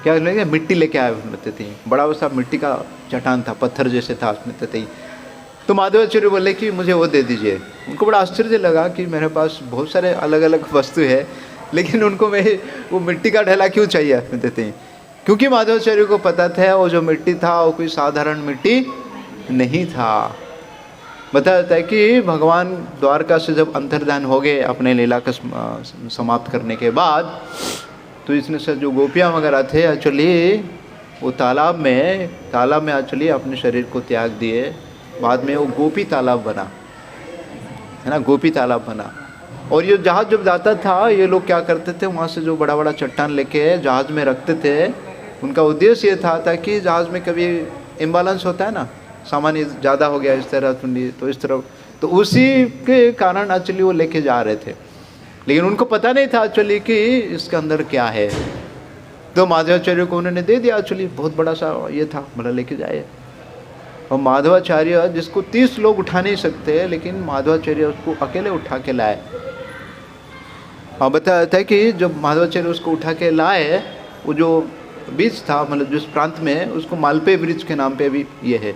क्या लेके, मिट्टी लेके आए बोलते थे। बड़ा सा मिट्टी का चट्टान था, पत्थर जैसे था उसमें थे। तो माधवाचार्य बोले कि मुझे वो दे दीजिए। उनको बड़ा आश्चर्य लगा कि मेरे पास बहुत सारे अलग अलग वस्तु है, लेकिन उनको मैं वो मिट्टी का ढेला क्यों चाहिए देते हैं। क्योंकि माधवाचार्य को पता था वो जो मिट्टी था वो कोई साधारण मिट्टी नहीं था। बताया है कि भगवान द्वारका से जब अंतर्धान हो गए अपने लीला का समाप्त करने के बाद, तो इसमें से जो गोपियाँ वगैरह थे एक्चुअली वो तालाब में एक्चुअली अपने शरीर को त्याग दिए। बाद में वो गोपी तालाब बना, है ना, गोपी तालाब बना। और ये जहाज़ जब जाता था, ये लोग क्या करते थे, वहाँ से जो बड़ा बड़ा चट्टान लेके जहाज़ में रखते थे। उनका उद्देश्य ये था कि जहाज़ में कभी इम्बैलेंस होता है ना, सामान ज़्यादा हो गया इस तरह तो इस तरह, तो उसी के कारण एक्चुअली वो लेके जा रहे थे। लेकिन उनको पता नहीं था एक्चुअली कि इसके अंदर क्या है। तो माधवाचार्य को उन्होंने दे दिया, एक्चुअली बहुत बड़ा सा ये था, मतलब लेके जाए। और माधवाचार्य जिसको 30 लोग उठा नहीं सकते, लेकिन माधवाचार्य उसको अकेले उठा के लाए। और बताया था कि जब माधवाचार्य उसको उठा के लाए, वो जो बीच था, मतलब जिस प्रांत में, उसको मालपे ब्रिज के नाम पे भी ये है।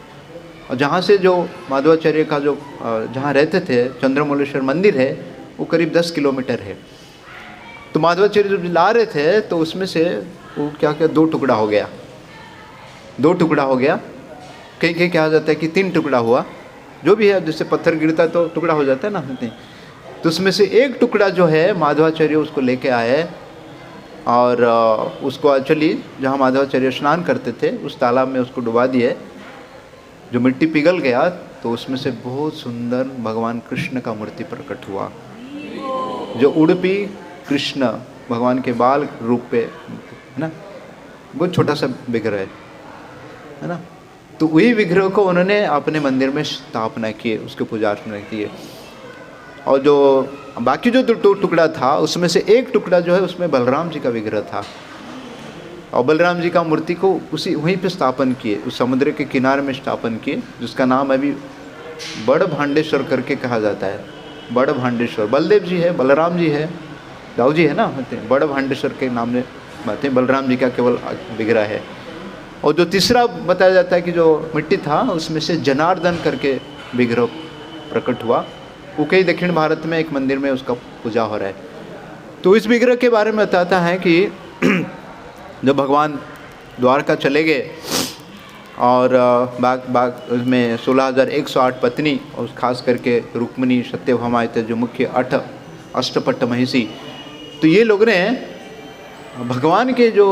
और जहाँ से जो माधवाचार्य का जो जहाँ रहते थे चंद्रमौलेश्वर मंदिर है, वो करीब 10 किलोमीटर है। तो माधवाचार्य जब ला रहे थे तो उसमें से वो क्या 2 टुकड़ा हो गया, 2 टुकड़ा हो गया। कहीं कहीं क्या हो जाता है कि 3 टुकड़ा हुआ, जो भी है, जैसे पत्थर गिरता तो टुकड़ा हो जाता है ना। तो उसमें से एक टुकड़ा जो है माधवाचार्य उसको लेके आए, और उसको एक्चुअली जहाँ माधवाचार्य स्नान करते थे उस तालाब में उसको डुबा दिए। जो मिट्टी पिघल गया तो उसमें से बहुत सुंदर भगवान कृष्ण का मूर्ति प्रकट हुआ, जो उड़पी कृष्ण भगवान के बाल रूप पे, है ना, बहुत छोटा सा विग्रह है ना। तो वही विग्रह को उन्होंने अपने मंदिर में स्थापना की, उसकी पूजा अर्चना की। और जो बाकी जो 2 टुकड़ा था, उसमें से एक टुकड़ा जो है उसमें बलराम जी का विग्रह था। और बलराम जी का मूर्ति को उसी वहीं पे स्थापन किए, उस समुद्र के किनारे में स्थापन किए, जिसका नाम अभी बड़ भांडेश्वर करके कहा जाता है। बड़ भांडेश्वर, बलदेव जी है, बलराम जी है, दाऊ जी है ना, बड़ भांडेश्वर के नाम में बातें, बलराम जी का केवल विग्रह है। और जो तीसरा बताया जाता है कि जो मिट्टी था उसमें से जनार्दन करके विग्रह प्रकट हुआ। वो कई दक्षिण भारत में एक मंदिर में उसका पूजा हो रहा है। तो इस विग्रह के बारे में बताता है कि जब भगवान द्वारका चले गए और बाग उसमें 16,108 पत्नी, और खास करके रुक्मिणी, सत्यभामा थे जो मुख्य अष्टपट्ट महिषी, तो ये लोग ने भगवान के जो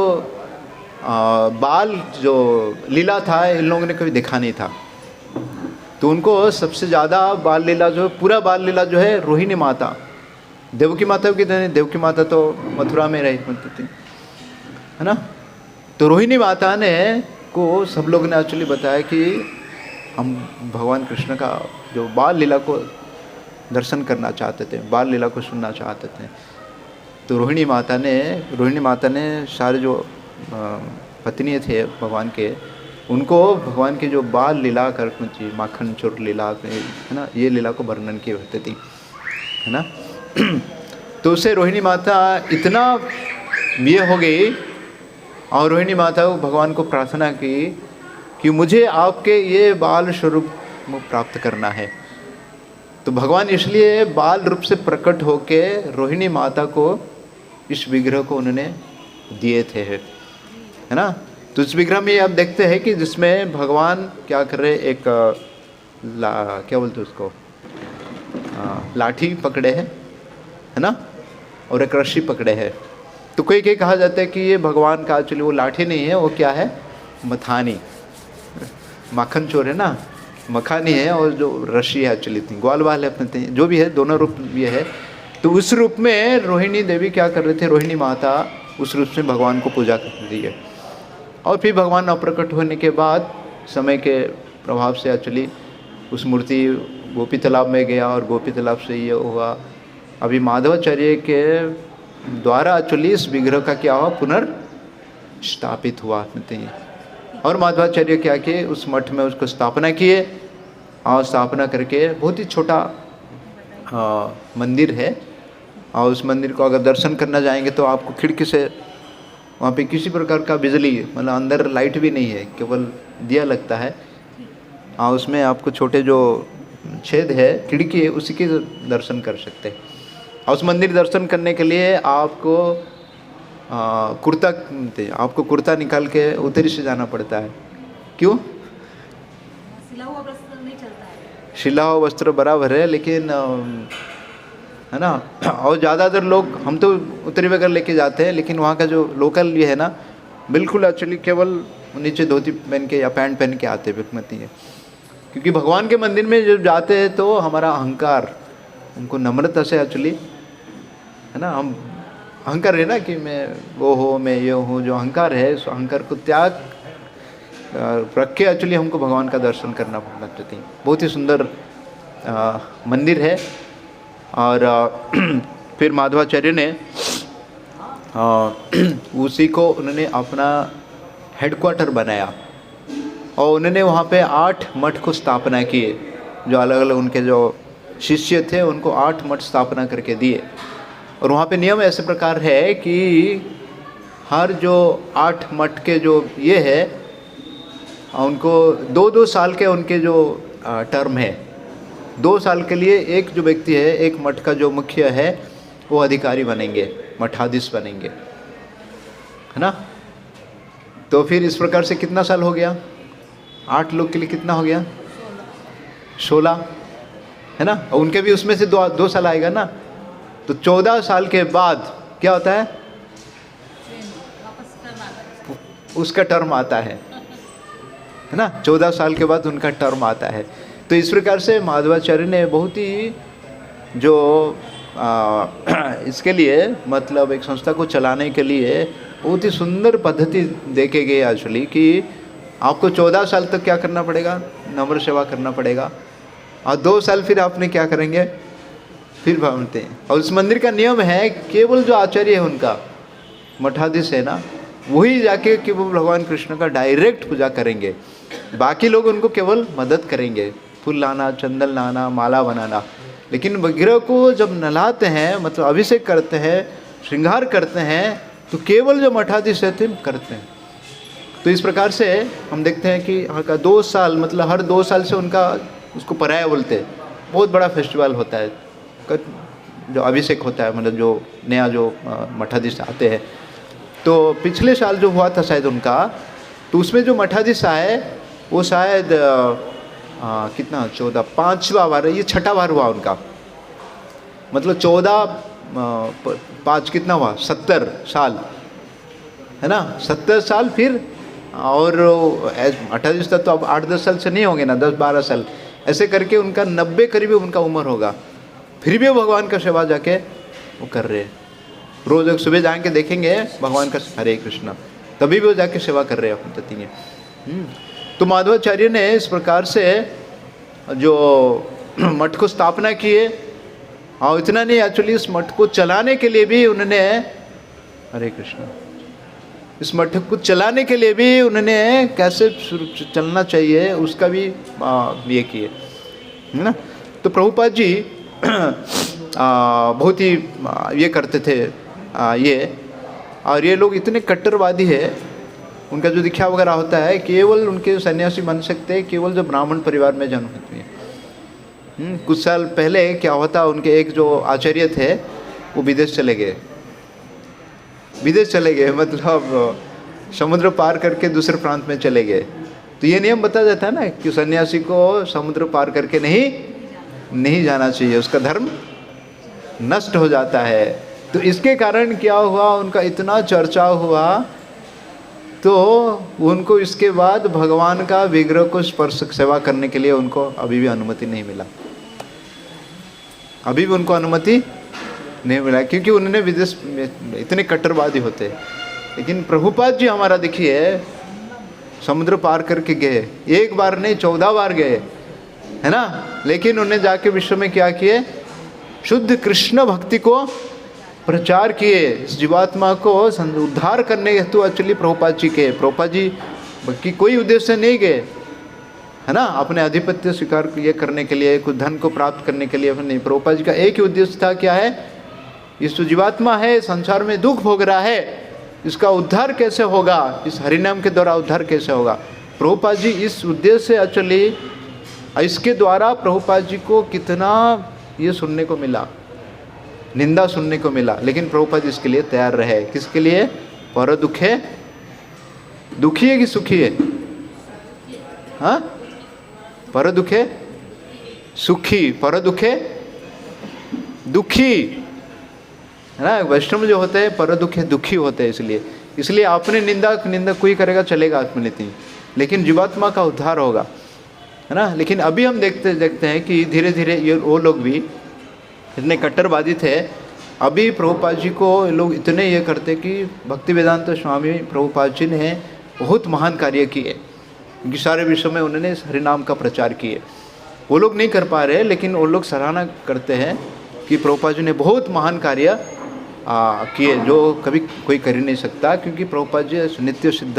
बाल जो लीला था इन लोगों ने कभी देखा नहीं था। तो उनको सबसे ज़्यादा बाल लीला जो पूरा बाल लीला जो है रोहिणी माता, देवकी माता की, देवकी माता तो मथुरा में रही थी, है ना। तो रोहिणी माता ने को सब लोग ने एक्चुअली बताया कि हम भगवान कृष्ण का जो बाल लीला को दर्शन करना चाहते थे, बाल लीला को सुनना चाहते थे। तो रोहिणी माता ने सारे जो पत्नी थे भगवान के, उनको भगवान के जो बाल लीला कर माखन चोर लीला, है ना, ये लीला को वर्णन किए होते थी, है ना। तो उससे रोहिणी माता इतना ये हो गई, और रोहिणी माता को भगवान को प्रार्थना की कि मुझे आपके ये बाल स्वरूप प्राप्त करना है। तो भगवान इसलिए बाल रूप से प्रकट होके रोहिणी माता को इस विग्रह को उन्होंने दिए थे, है ना। तो इस विग्रह में आप देखते हैं कि जिसमें भगवान क्या कर रहे, एक क्या बोलते उसको, लाठी पकड़े है ना, और एक रस्सी पकड़े है। तो कोई कहीं कहा जाता है कि ये भगवान का एक्चुअली वो लाठी नहीं है, वो क्या है, मथानी, माखन चोर है ना, मखानी है, और जो रस्सी है एक्चुअली थी, ग्वाल वाल है अपने, जो भी है, दोनों रूप ये है। तो उस रूप में रोहिणी देवी क्या कर रहे थे, रोहिणी माता उस रूप में भगवान को पूजा कर रही है। और फिर भगवान अप्रकट होने के बाद समय के प्रभाव से एक्चुअली उस मूर्ति गोपी तालाब में गया, और गोपी तालाब से ये हुआ। अभी माधवाचार्य के द्वारा एक्चुअली इस विग्रह का क्या हुआ, पुनर्स्थापित हुआ। और माधवाचार्य क्या किए, उस मठ में उसको स्थापना किए, और स्थापना करके बहुत ही छोटा मंदिर है, और उस मंदिर को अगर दर्शन करना जाएंगे तो आपको खिड़की से वहाँ पे किसी प्रकार का बिजली, मतलब अंदर लाइट भी नहीं है, केवल दिया लगता है, और उसमें आपको छोटे जो छेद है, खिड़की है, उसी के दर्शन कर सकते हैं। और उस मंदिर दर्शन करने के लिए आपको कुर्ता निकाल के उतरी से जाना पड़ता है। क्यों? सिला हुआ वस्त्र नहीं चलता है। शिला हुआ वस्त्र बराबर है, लेकिन है ना, और ज़्यादातर लोग, हम तो उतरी वगैरह लेके जाते हैं, लेकिन वहाँ का जो लोकल ये है ना, बिल्कुल एक्चुअली केवल नीचे धोती पहन के या पैंट पहन के आते बिकमती है। क्योंकि भगवान के मंदिर में जब जाते हैं तो हमारा अहंकार, उनको नम्रता से एक्चुअली, है ना, हम अहंकार है ना कि मैं वो हो, मैं ये हूँ, जो अहंकार है उस अहंकार को त्याग रख के एक्चुअली हमको भगवान का दर्शन करना पड़ना चाहते हैं। बहुत ही सुंदर मंदिर है। और फिर माधवाचार्य ने उसी को उन्होंने अपना हेडक्वार्टर बनाया, और उन्होंने वहाँ पे 8 मठ को स्थापना किए। जो अलग अलग उनके जो शिष्य थे उनको 8 मठ स्थापना करके दिए। और वहाँ पे नियम ऐसे प्रकार है कि हर जो 8 मठ के जो ये है, उनको 2-2 साल के उनके जो टर्म है, 2 साल के लिए एक जो व्यक्ति है, एक मठ का जो मुखिया है, वो अधिकारी बनेंगे, मठाधीश बनेंगे, है ना। तो फिर इस प्रकार से कितना साल हो गया, 8 लोग के लिए कितना हो गया, 16, है ना। और उनके भी उसमें से 2 साल आएगा ना, तो 14 साल के बाद क्या होता है, वापस करना आता है। उसका टर्म आता है ना, 14 साल के बाद उनका टर्म आता है। तो इस प्रकार से माधवाचार्य ने बहुत ही जो इसके लिए, मतलब एक संस्था को चलाने के लिए बहुत ही सुंदर पद्धति देके गए एक्चुअली, कि आपको 14 साल तक क्या करना पड़ेगा, नम्र सेवा करना पड़ेगा, और 2 साल फिर आपने क्या करेंगे, फिर भावते हैं। और उस मंदिर का नियम है, केवल जो आचार्य है उनका, मठाधीश है ना, वही जाके केवल भगवान कृष्ण का डायरेक्ट पूजा करेंगे, बाकी लोग उनको केवल मदद करेंगे, फूल लाना, चंदन लाना, माला बनाना। लेकिन विग्रह को जब नहलाते हैं, मतलब अभिषेक करते हैं, श्रृंगार करते हैं, तो केवल जो मठाधीश रहते हैं करते हैं। तो इस प्रकार से हम देखते हैं कि यहाँ का 2 साल, मतलब हर 2 साल से उनका, उसको पराया बोलते हैं, बहुत बड़ा फेस्टिवल होता है, जो अभिषेक होता है, मतलब जो नया जो मठाधीश आते हैं। तो पिछले साल जो हुआ था शायद उनका, तो उसमें जो मठाधीश आए वो शायद कितना 14, 5वां बार, ये 6ठा बार हुआ उनका, मतलब 14 5 कितना हुआ, 70 साल, है ना, 70 साल। फिर और 28 तक तो अब 8-10 साल से नहीं होंगे ना, 10-12 साल ऐसे करके उनका 90 करीब उनका उम्र होगा। फिर भी वो भगवान का सेवा जाके वो कर रहे हैं। रोज़ एक सुबह जाके देखेंगे भगवान का हरे कृष्णा, तभी भी वो जाके सेवा कर रहे हैं अपन तती हैं। तो माधवाचार्य ने इस प्रकार से जो मठ को स्थापना किए, और इतना नहीं, एक्चुअली इस मठ को चलाने के लिए भी उन्होंने, हरे कृष्णा, इस मठ को चलाने के लिए भी उन्होंने कैसे चलना चाहिए उसका भी ये किए, है ना। तो प्रभुपाद जी बहुत ही ये करते थे ये, और ये लोग इतने कट्टरवादी है, उनका जो दीक्षा वगैरह होता है, केवल उनके सन्यासी बन सकते हैं केवल जो ब्राह्मण परिवार में जन्म होती है। कुछ साल पहले क्या होता, उनके एक जो आचार्य थे वो विदेश चले गए, मतलब समुद्र पार करके दूसरे प्रांत में चले गए, तो ये नियम बता देता है ना कि सन्यासी को समुद्र पार करके नहीं जाना चाहिए, उसका धर्म नष्ट हो जाता है। तो इसके कारण क्या हुआ, उनका इतना चर्चा हुआ, तो उनको इसके बाद भगवान का विग्रह को स्पर्श सेवा करने के लिए उनको अभी भी अनुमति नहीं मिला, अभी भी उनको अनुमति नहीं मिला, क्योंकि उन्होंने विदेश इतने कट्टरवादी होते। लेकिन प्रभुपाद जी हमारा देखिए समुद्र पार करके गए, एक बार नहीं 14 बार गए, है ना। लेकिन उन्हें जाके विश्व में क्या किए, शुद्ध कृष्ण भक्ति को प्रचार किए, इस जीवात्मा को उद्धार करने हेतु एक्चुअली प्रभुपाद जी के, प्रभुपाद जी की कोई उद्देश्य नहीं गए, है ना, अपने आधिपत्य स्वीकार ये करने के लिए, कुछ धन को प्राप्त करने के लिए नहीं। प्रभुपाद जी का एक ही उद्देश्य था, क्या है, इस जो जीवात्मा है संसार में दुख भोग रहा है, इसका उद्धार कैसे होगा, इस हरिनाम के द्वारा उद्धार कैसे होगा। प्रभुपाद जी इस उद्देश्य से एक्चुअली, इसके द्वारा प्रभुपाद जी को कितना ये सुनने को मिला, निंदा सुनने को मिला, लेकिन प्रभुपाद जी इसके लिए तैयार रहे। किसके लिए, पर दुखे, दुखी है कि सुखी है, हाँ, पर दुखे सुखी, पर दुखे दुखी, है ना। वैष्णव जो होते हैं पर दुखे दुखी होते हैं, इसलिए आपने निंदा कोई करेगा चलेगा आत्मनीति, लेकिन जीवात्मा का उद्धार होगा, है ना। लेकिन अभी हम देखते हैं कि धीरे धीरे ये वो लोग भी इतने कट्टरवादी थे, अभी प्रभुपाद जी को लोग इतने ये करते कि भक्ति वेदांत स्वामी प्रभुपाद जी ने बहुत महान कार्य किए, क्योंकि सारे विश्व में उन्होंने हरिनाम का प्रचार किए। वो लोग नहीं कर पा रहे, लेकिन वो लोग सराहना करते हैं कि प्रभुपाद जी ने बहुत महान कार्य किए, जो कभी कोई कर ही नहीं सकता, क्योंकि प्रभुपाद जी नित्य सिद्ध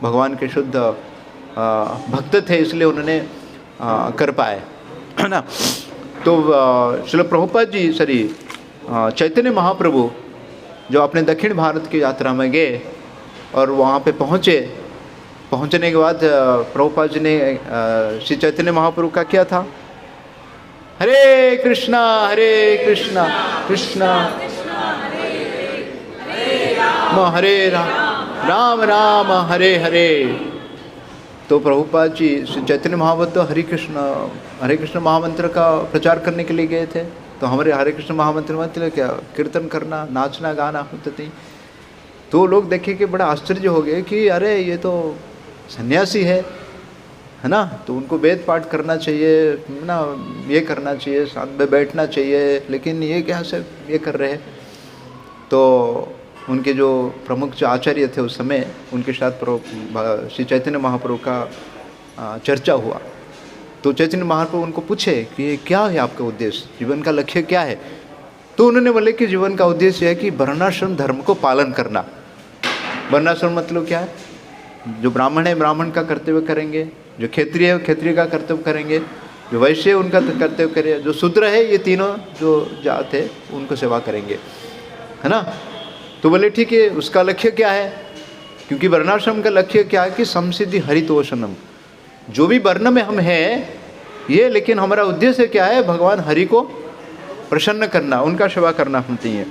भगवान के शुद्ध भक्त थे, इसलिए उन्होंने कर पाए, है ना। तो श्रील प्रभुपाद जी चैतन्य महाप्रभु जो अपने दक्षिण भारत की यात्रा में गए और वहाँ पे पहुँचने के बाद प्रभुपाद जी ने श्री चैतन्य महाप्रभु का क्या था, हरे कृष्णा कृष्णा हरे राम राम हरे हरे। तो प्रभुपाद जी श्री चैतन्य महाप्रभु तो हरे कृष्ण महामंत्र का प्रचार करने के लिए गए थे। तो हमारे हरे कृष्ण महामंत्र मतलब क्या, कीर्तन करना, नाचना गाना होता थी। तो लोग देखे कि बड़ा आश्चर्य हो गए कि अरे ये तो सन्यासी है ना, तो उनको वेद पाठ करना चाहिए ना, ये करना चाहिए, साथ में बैठना चाहिए, लेकिन ये क्या से ये कर रहे हैं। तो उनके जो प्रमुख जो आचार्य थे उस समय, उनके साथ श्री चैतन्य महाप्रभु का चर्चा हुआ। तो चैतन्य महाप्रभु उनको पूछे कि क्या है आपका उद्देश्य, जीवन का लक्ष्य क्या है। तो उन्होंने बोले कि जीवन का उद्देश्य है कि वर्णाश्रम धर्म को पालन करना। वर्णाश्रम मतलब क्या है, जो ब्राह्मण है ब्राह्मण का कर्तव्य करेंगे, जो क्षत्रिय है क्षत्रिय का कर्तव्य करेंगे, जो वैश्य है उनका कर्तव्य करेंगे, जो शूद्र है ये तीनों जो जात है उनको सेवा करेंगे, है ना। तो बोले ठीक है, उसका लक्ष्य क्या है, क्योंकि वर्णाश्रम का लक्ष्य क्या है कि समसिद्धि हरितोषणम, जो भी वर्ण में हम हैं ये, लेकिन हमारा उद्देश्य क्या है, भगवान हरि को प्रसन्न करना, उनका सेवा करना होती है।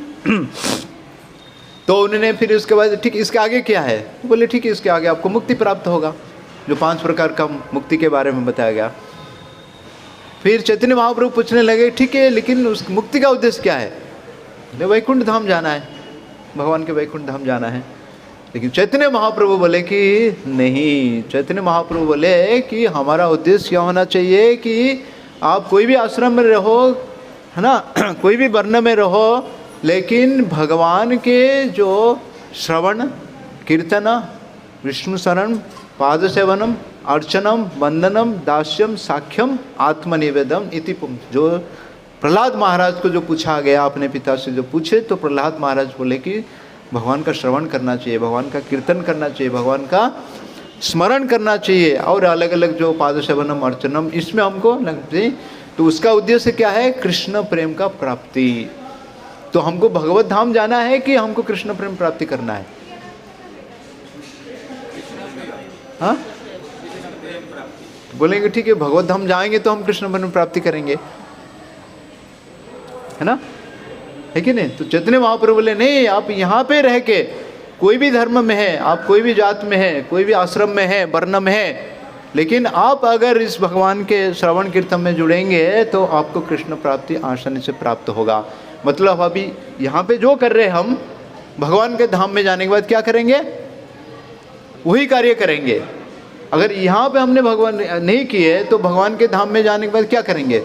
तो उन्होंने फिर इसके बाद ठीक इसके आगे क्या है, तो बोले ठीक है इसके आगे आपको मुक्ति प्राप्त होगा, जो 5 प्रकार का मुक्ति के बारे में बताया गया। फिर चैतन्य महाप्रभु पूछने लगे ठीक है, लेकिन उस मुक्ति का उद्देश्य क्या है, वैकुंठ धाम जाना है, भगवान के वैकुंठ धाम जाना है। लेकिन चैतन्य महाप्रभु बोले कि नहीं, चैतन्य महाप्रभु बोले कि हमारा उद्देश्य क्या होना चाहिए कि आप कोई भी आश्रम में रहो, है ना, कोई भी वर्ण में रहो, लेकिन भगवान के जो श्रवण कीर्तन विष्णु शरण पाद सेवनम अर्चनम वंदनम दास्यम साख्यम आत्मनिवेदम इति, जो प्रहलाद महाराज को जो पूछा गया, अपने पिता से जो पूछे, तो प्रहलाद महाराज बोले कि भगवान का श्रवण करना चाहिए, भगवान का कीर्तन करना चाहिए, भगवान का स्मरण करना चाहिए, और अलग अलग जो पाद सेवनम अर्चनम इसमें हमको लगते। तो उसका उद्देश्य क्या है, कृष्ण प्रेम का प्राप्ति। तो हमको भगवत धाम जाना है कि हमको कृष्ण प्रेम प्राप्ति करना है, हाँ बोलेंगे ठीक है भगवत धाम जाएंगे तो हम कृष्ण प्रेम प्राप्ति करेंगे, है ना, है कि नहीं। तो चैतन्य महाप्रभु बोले नहीं, आप यहाँ पे रह के कोई भी धर्म में है, आप कोई भी जात में है, कोई भी आश्रम में है, वर्ण में है, लेकिन आप अगर इस भगवान के श्रवण कीर्तन में जुड़ेंगे तो आपको कृष्ण प्राप्ति आसानी से प्राप्त होगा। मतलब अभी यहाँ पे जो कर रहे हैं हम, भगवान के धाम में जाने के बाद क्या करेंगे, वही कार्य करेंगे। अगर यहाँ पे हमने भगवान नहीं किए तो भगवान के धाम में जाने के बाद क्या करेंगे,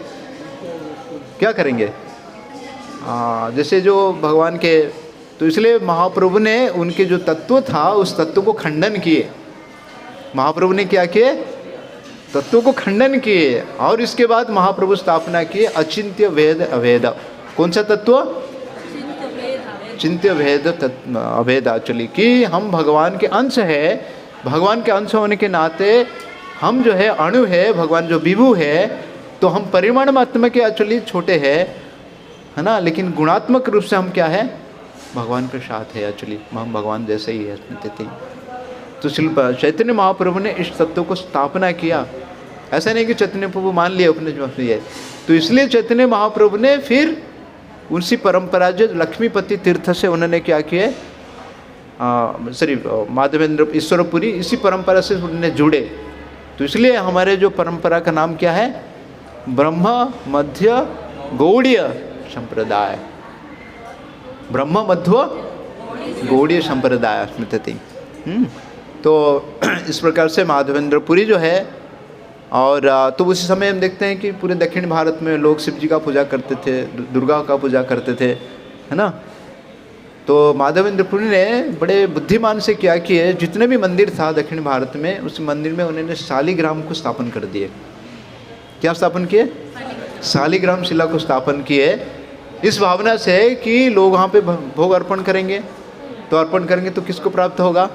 क्या करेंगे? जैसे जो भगवान के, तो इसलिए महाप्रभु ने उनके जो तत्व था उस तत्व को खंडन किए। महाप्रभु ने क्या किए, तत्वों को खंडन किए और इसके बाद महाप्रभु स्थापना किए अचिंत्य वेद अभेद। कौन सा तत्व? चिंत्य भेद अभेद। एक्चुअली कि हम भगवान के अंश है, भगवान के अंश होने के नाते हम जो है अणु है, भगवान जो विभु है, तो हम परिमाण मात्रा के एक्चुअली छोटे हैं, है ना, लेकिन गुणात्मक रूप से हम क्या है, भगवान के साथ है। एक्चुअली हम भगवान जैसे ही है। तो चैतन्य महाप्रभु ने इस तत्व को स्थापना किया। ऐसा नहीं कि चैतन्य प्रभु मान लिया अपने जो है, तो इसलिए चैतन्य महाप्रभु ने फिर उसी परंपरा जो लक्ष्मीपति तीर्थ से उन्होंने क्या किए, माधवेंद्र ईश्वरपुरी, इसी परंपरा से उन्होंने जुड़े। तो इसलिए हमारे जो परंपरा का नाम क्या है, ब्रह्म मध्य गौड़ीय संप्रदाय, ब्रह्म मध्य गौड़ीय संप्रदाय स्मृति। तो इस प्रकार से माधवेंद्रपुरी जो है, और तो उसी समय हम देखते हैं कि पूरे दक्षिण भारत में लोग शिव जी का पूजा करते थे, दुर्गा का पूजा करते थे, है ना। तो माधवेंद्रपुरी ने बड़े बुद्धिमान से क्या किए, जितने भी मंदिर था दक्षिण भारत में, उस मंदिर में उन्होंने शालिग्राम को स्थापन कर दिए। क्या स्थापन किए? शालिग्राम शिला को स्थापन किए, इस भावना से कि लोग वहाँ पे भोग अर्पण करेंगे, तो अर्पण करेंगे तो किसको प्राप्त होगा,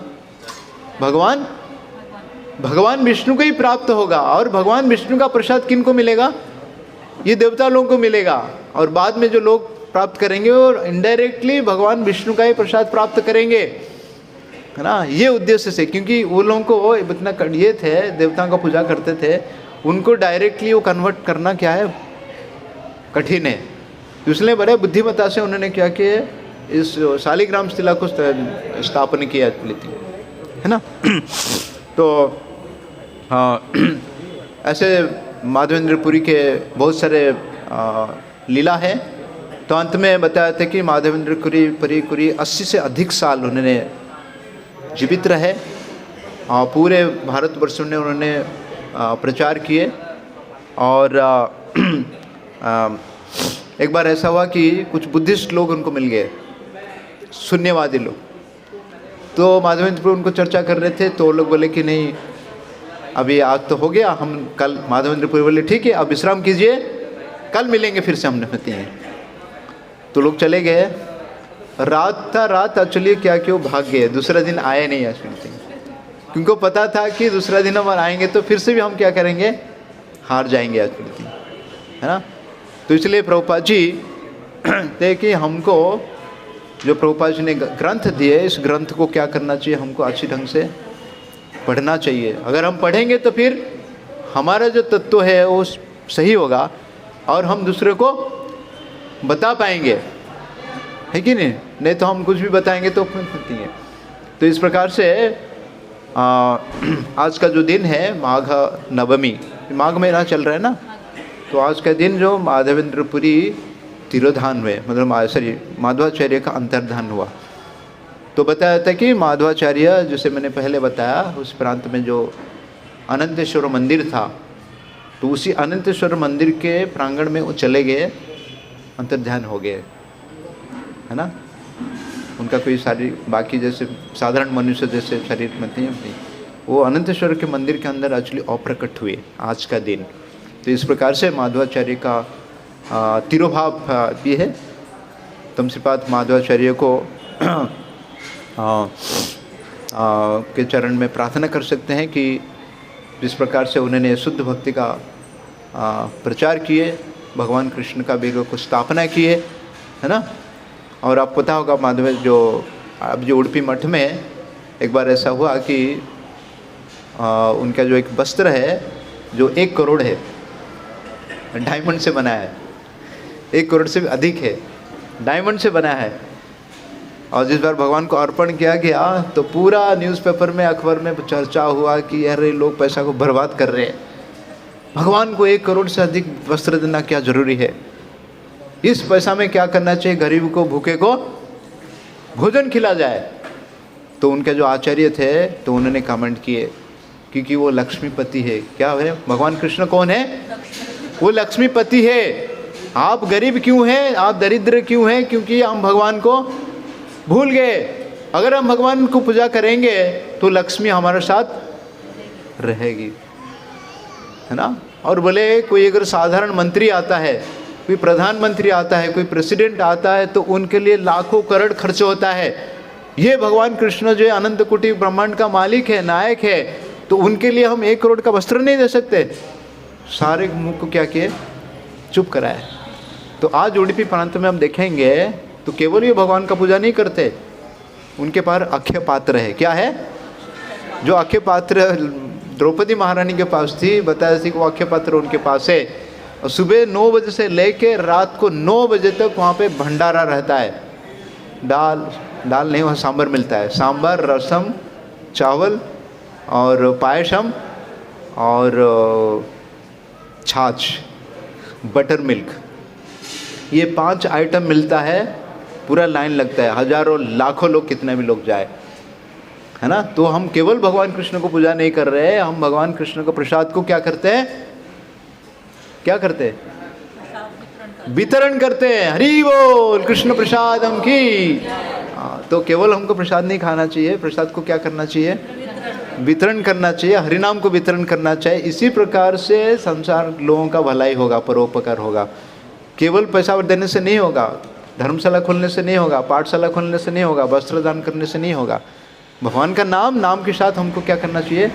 भगवान विष्णु को ही प्राप्त होगा। और भगवान विष्णु का प्रसाद किन को मिलेगा, ये देवता लोगों को मिलेगा, और बाद में जो लोग प्राप्त करेंगे और इनडायरेक्टली भगवान विष्णु का ही प्रसाद प्राप्त करेंगे, है ना। ये उद्देश्य से, क्योंकि वो लोगों को इतना ये थे, देवताओं का पूजा करते थे, उनको डायरेक्टली वो कन्वर्ट करना क्या है, कठिन है। इसलिए बड़े बुद्धिमत्ता से उन्होंने क्या किया, इस शालिग्राम शिला को स्थापन किया, है ना। तो हाँ, ऐसे माधवेंद्रपुरी के बहुत सारे लीला है। तो अंत में बताया था कि माधवेंद्रपुरी 80 से अधिक साल उन्होंने जीवित रहे, और पूरे भारतवर्ष में उन्होंने प्रचार किए। और एक बार ऐसा हुआ कि कुछ बुद्धिस्ट लोग उनको मिल गए, शून्यवादी लोग। तो माधवेंद्रपुरी उनको चर्चा कर रहे थे, तो लोग बोले कि नहीं, अभी आज तो हो गया, हम कल, माधवेंद्रपुरी बोले ठीक है, अब विश्राम कीजिए, कल मिलेंगे फिर से, हमने कहते हैं। तो लोग चले गए, रात था, रात एक्चुअली क्या कि वो भाग गए, दूसरा दिन आए नहीं एक्चुअली, क्योंकि पता था कि दूसरा दिन हम आएंगे तो फिर से भी हम क्या करेंगे, हार जाएंगे एक्चुअली, है ना। तो इसलिए प्रभुपाद जी थे कि हमको जो प्रभुपाद जी ने ग्रंथ दिए, इस ग्रंथ को क्या करना चाहिए, हमको अच्छी ढंग से पढ़ना चाहिए। अगर हम पढ़ेंगे तो फिर हमारा जो तत्व है वो सही होगा, और हम दूसरे को बता पाएंगे, है कि नहीं तो हम कुछ भी बताएंगे तो नहीं है। तो इस प्रकार से आज का जो दिन है माघ नवमी, माघ महीना चल रहा है ना, तो आज का दिन जो माधवेंद्रपुरी तिरोधान हुए, मतलब माधवाचार्य का अंतर्धान हुआ। तो बताया था कि माधवाचार्य, जैसे मैंने पहले बताया, उस प्रांत में जो अनंतेश्वर मंदिर था, तो उसी अनंतेश्वर मंदिर के प्रांगण में वो चले गए, अंतर्ध्यान हो गए, है ना। उनका कोई शारीरिक, बाकी जैसे साधारण मनुष्य जैसे शरीर में नहीं, वो अनंतेश्वर के मंदिर के अंदर एक्चुअली अप्रकट हुए आज का दिन। तो इस प्रकार से माधवाचार्य का तिरोभाव भी है। तम श्रीपाद माधवाचार्य को के चरण में प्रार्थना कर सकते हैं कि जिस प्रकार से उन्होंने शुद्ध भक्ति का प्रचार किए, भगवान कृष्ण का वेग को स्थापना किए, है ना। और आप पता होगा माधव जो अब जो उडुपी मठ में एक बार ऐसा हुआ कि उनका जो एक वस्त्र है जो 1 करोड़ है, डायमंड से बना है, 1 करोड़ से भी अधिक है, डायमंड से बना है। और जिस बार भगवान को अर्पण किया गया तो पूरा न्यूज़पेपर में, अखबार में चर्चा हुआ कि अरे लोग पैसा को बर्बाद कर रहे हैं, भगवान को 1 करोड़ से अधिक वस्त्र देना क्या जरूरी है, इस पैसा में क्या करना चाहिए, गरीब को, भूखे को भोजन खिला जाए। तो उनके जो आचार्य थे तो उन्होंने कमेंट किए, क्योंकि वो लक्ष्मीपति है। क्या है? भगवान कृष्ण कौन है? वो लक्ष्मीपति है। आप गरीब क्यों हैं, आप दरिद्र क्यों हैं? क्योंकि हम भगवान को भूल गए। अगर हम भगवान को पूजा करेंगे तो लक्ष्मी हमारे साथ रहेगी, है ना। और बोले कोई अगर साधारण मंत्री आता है, कोई प्रधानमंत्री आता है, कोई प्रेसिडेंट आता है, तो उनके लिए लाखों करोड़ खर्च होता है। ये भगवान कृष्ण जो है अनंत कोटि ब्रह्मांड का मालिक है, नायक है, तो उनके लिए हम 1 करोड़ का वस्त्र नहीं दे सकते। सारे मुख को क्या किए? चुप कराए। तो आज उडुपी प्रांत में हम देखेंगे तो केवल ये भगवान का पूजा नहीं करते, उनके पास अक्षय पात्र है। क्या है? जो अक्षय पात्र द्रौपदी महारानी के पास थी, बताया थी कि वो अक्षय पात्र उनके पास है। और सुबह 9 बजे से लेके रात को 9 बजे तक वहाँ पे भंडारा रहता है। दाल नहीं, वहाँ सांभर मिलता है, सांभर, रसम, चावल और पायसम और छाछ, बटर मिल्क, ये 5 आइटम मिलता है। पूरा लाइन लगता है, हजारों लाखों लोग, कितने भी लोग जाए, है ना। तो हम केवल भगवान कृष्ण को पूजा नहीं कर रहे हैं, हम भगवान कृष्ण का प्रसाद को क्या करते हैं? क्या करते हैं? वितरण करते हैं। हरि बोल, कृष्ण प्रसाद हम की। तो केवल हमको प्रसाद नहीं खाना चाहिए, प्रसाद को क्या करना चाहिए? वितरण करना चाहिए, हरिनाम को वितरण करना चाहिए। इसी प्रकार से संसार लोगों का भलाई होगा, परोपकार होगा। केवल पैसा देने से नहीं होगा, धर्मशाला खोलने से नहीं होगा, पाठशाला खोलने से नहीं होगा, वस्त्र दान करने से नहीं होगा। भगवान का नाम के साथ हमको क्या करना चाहिए?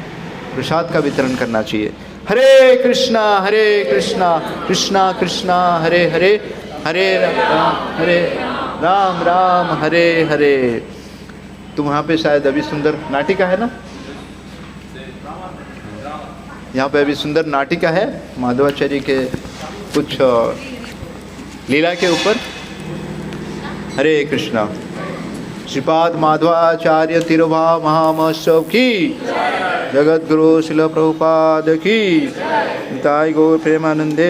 प्रसाद का वितरण करना चाहिए। हरे कृष्णा कृष्णा कृष्णा हरे हरे, हरे राम राम हरे हरे। तो वहाँ पे शायद अभी सुंदर नाटिका है ना, यहाँ पे अभी सुंदर नाटिका है माधवाचार्य के कुछ लीला के ऊपर। हरे कृष्णा। श्रीपाद माधवाचार्य तिरुभाव महामहोत्सव की, जगत गुरु शिल प्रभुपाद की, निताई गौर प्रेमानंदे।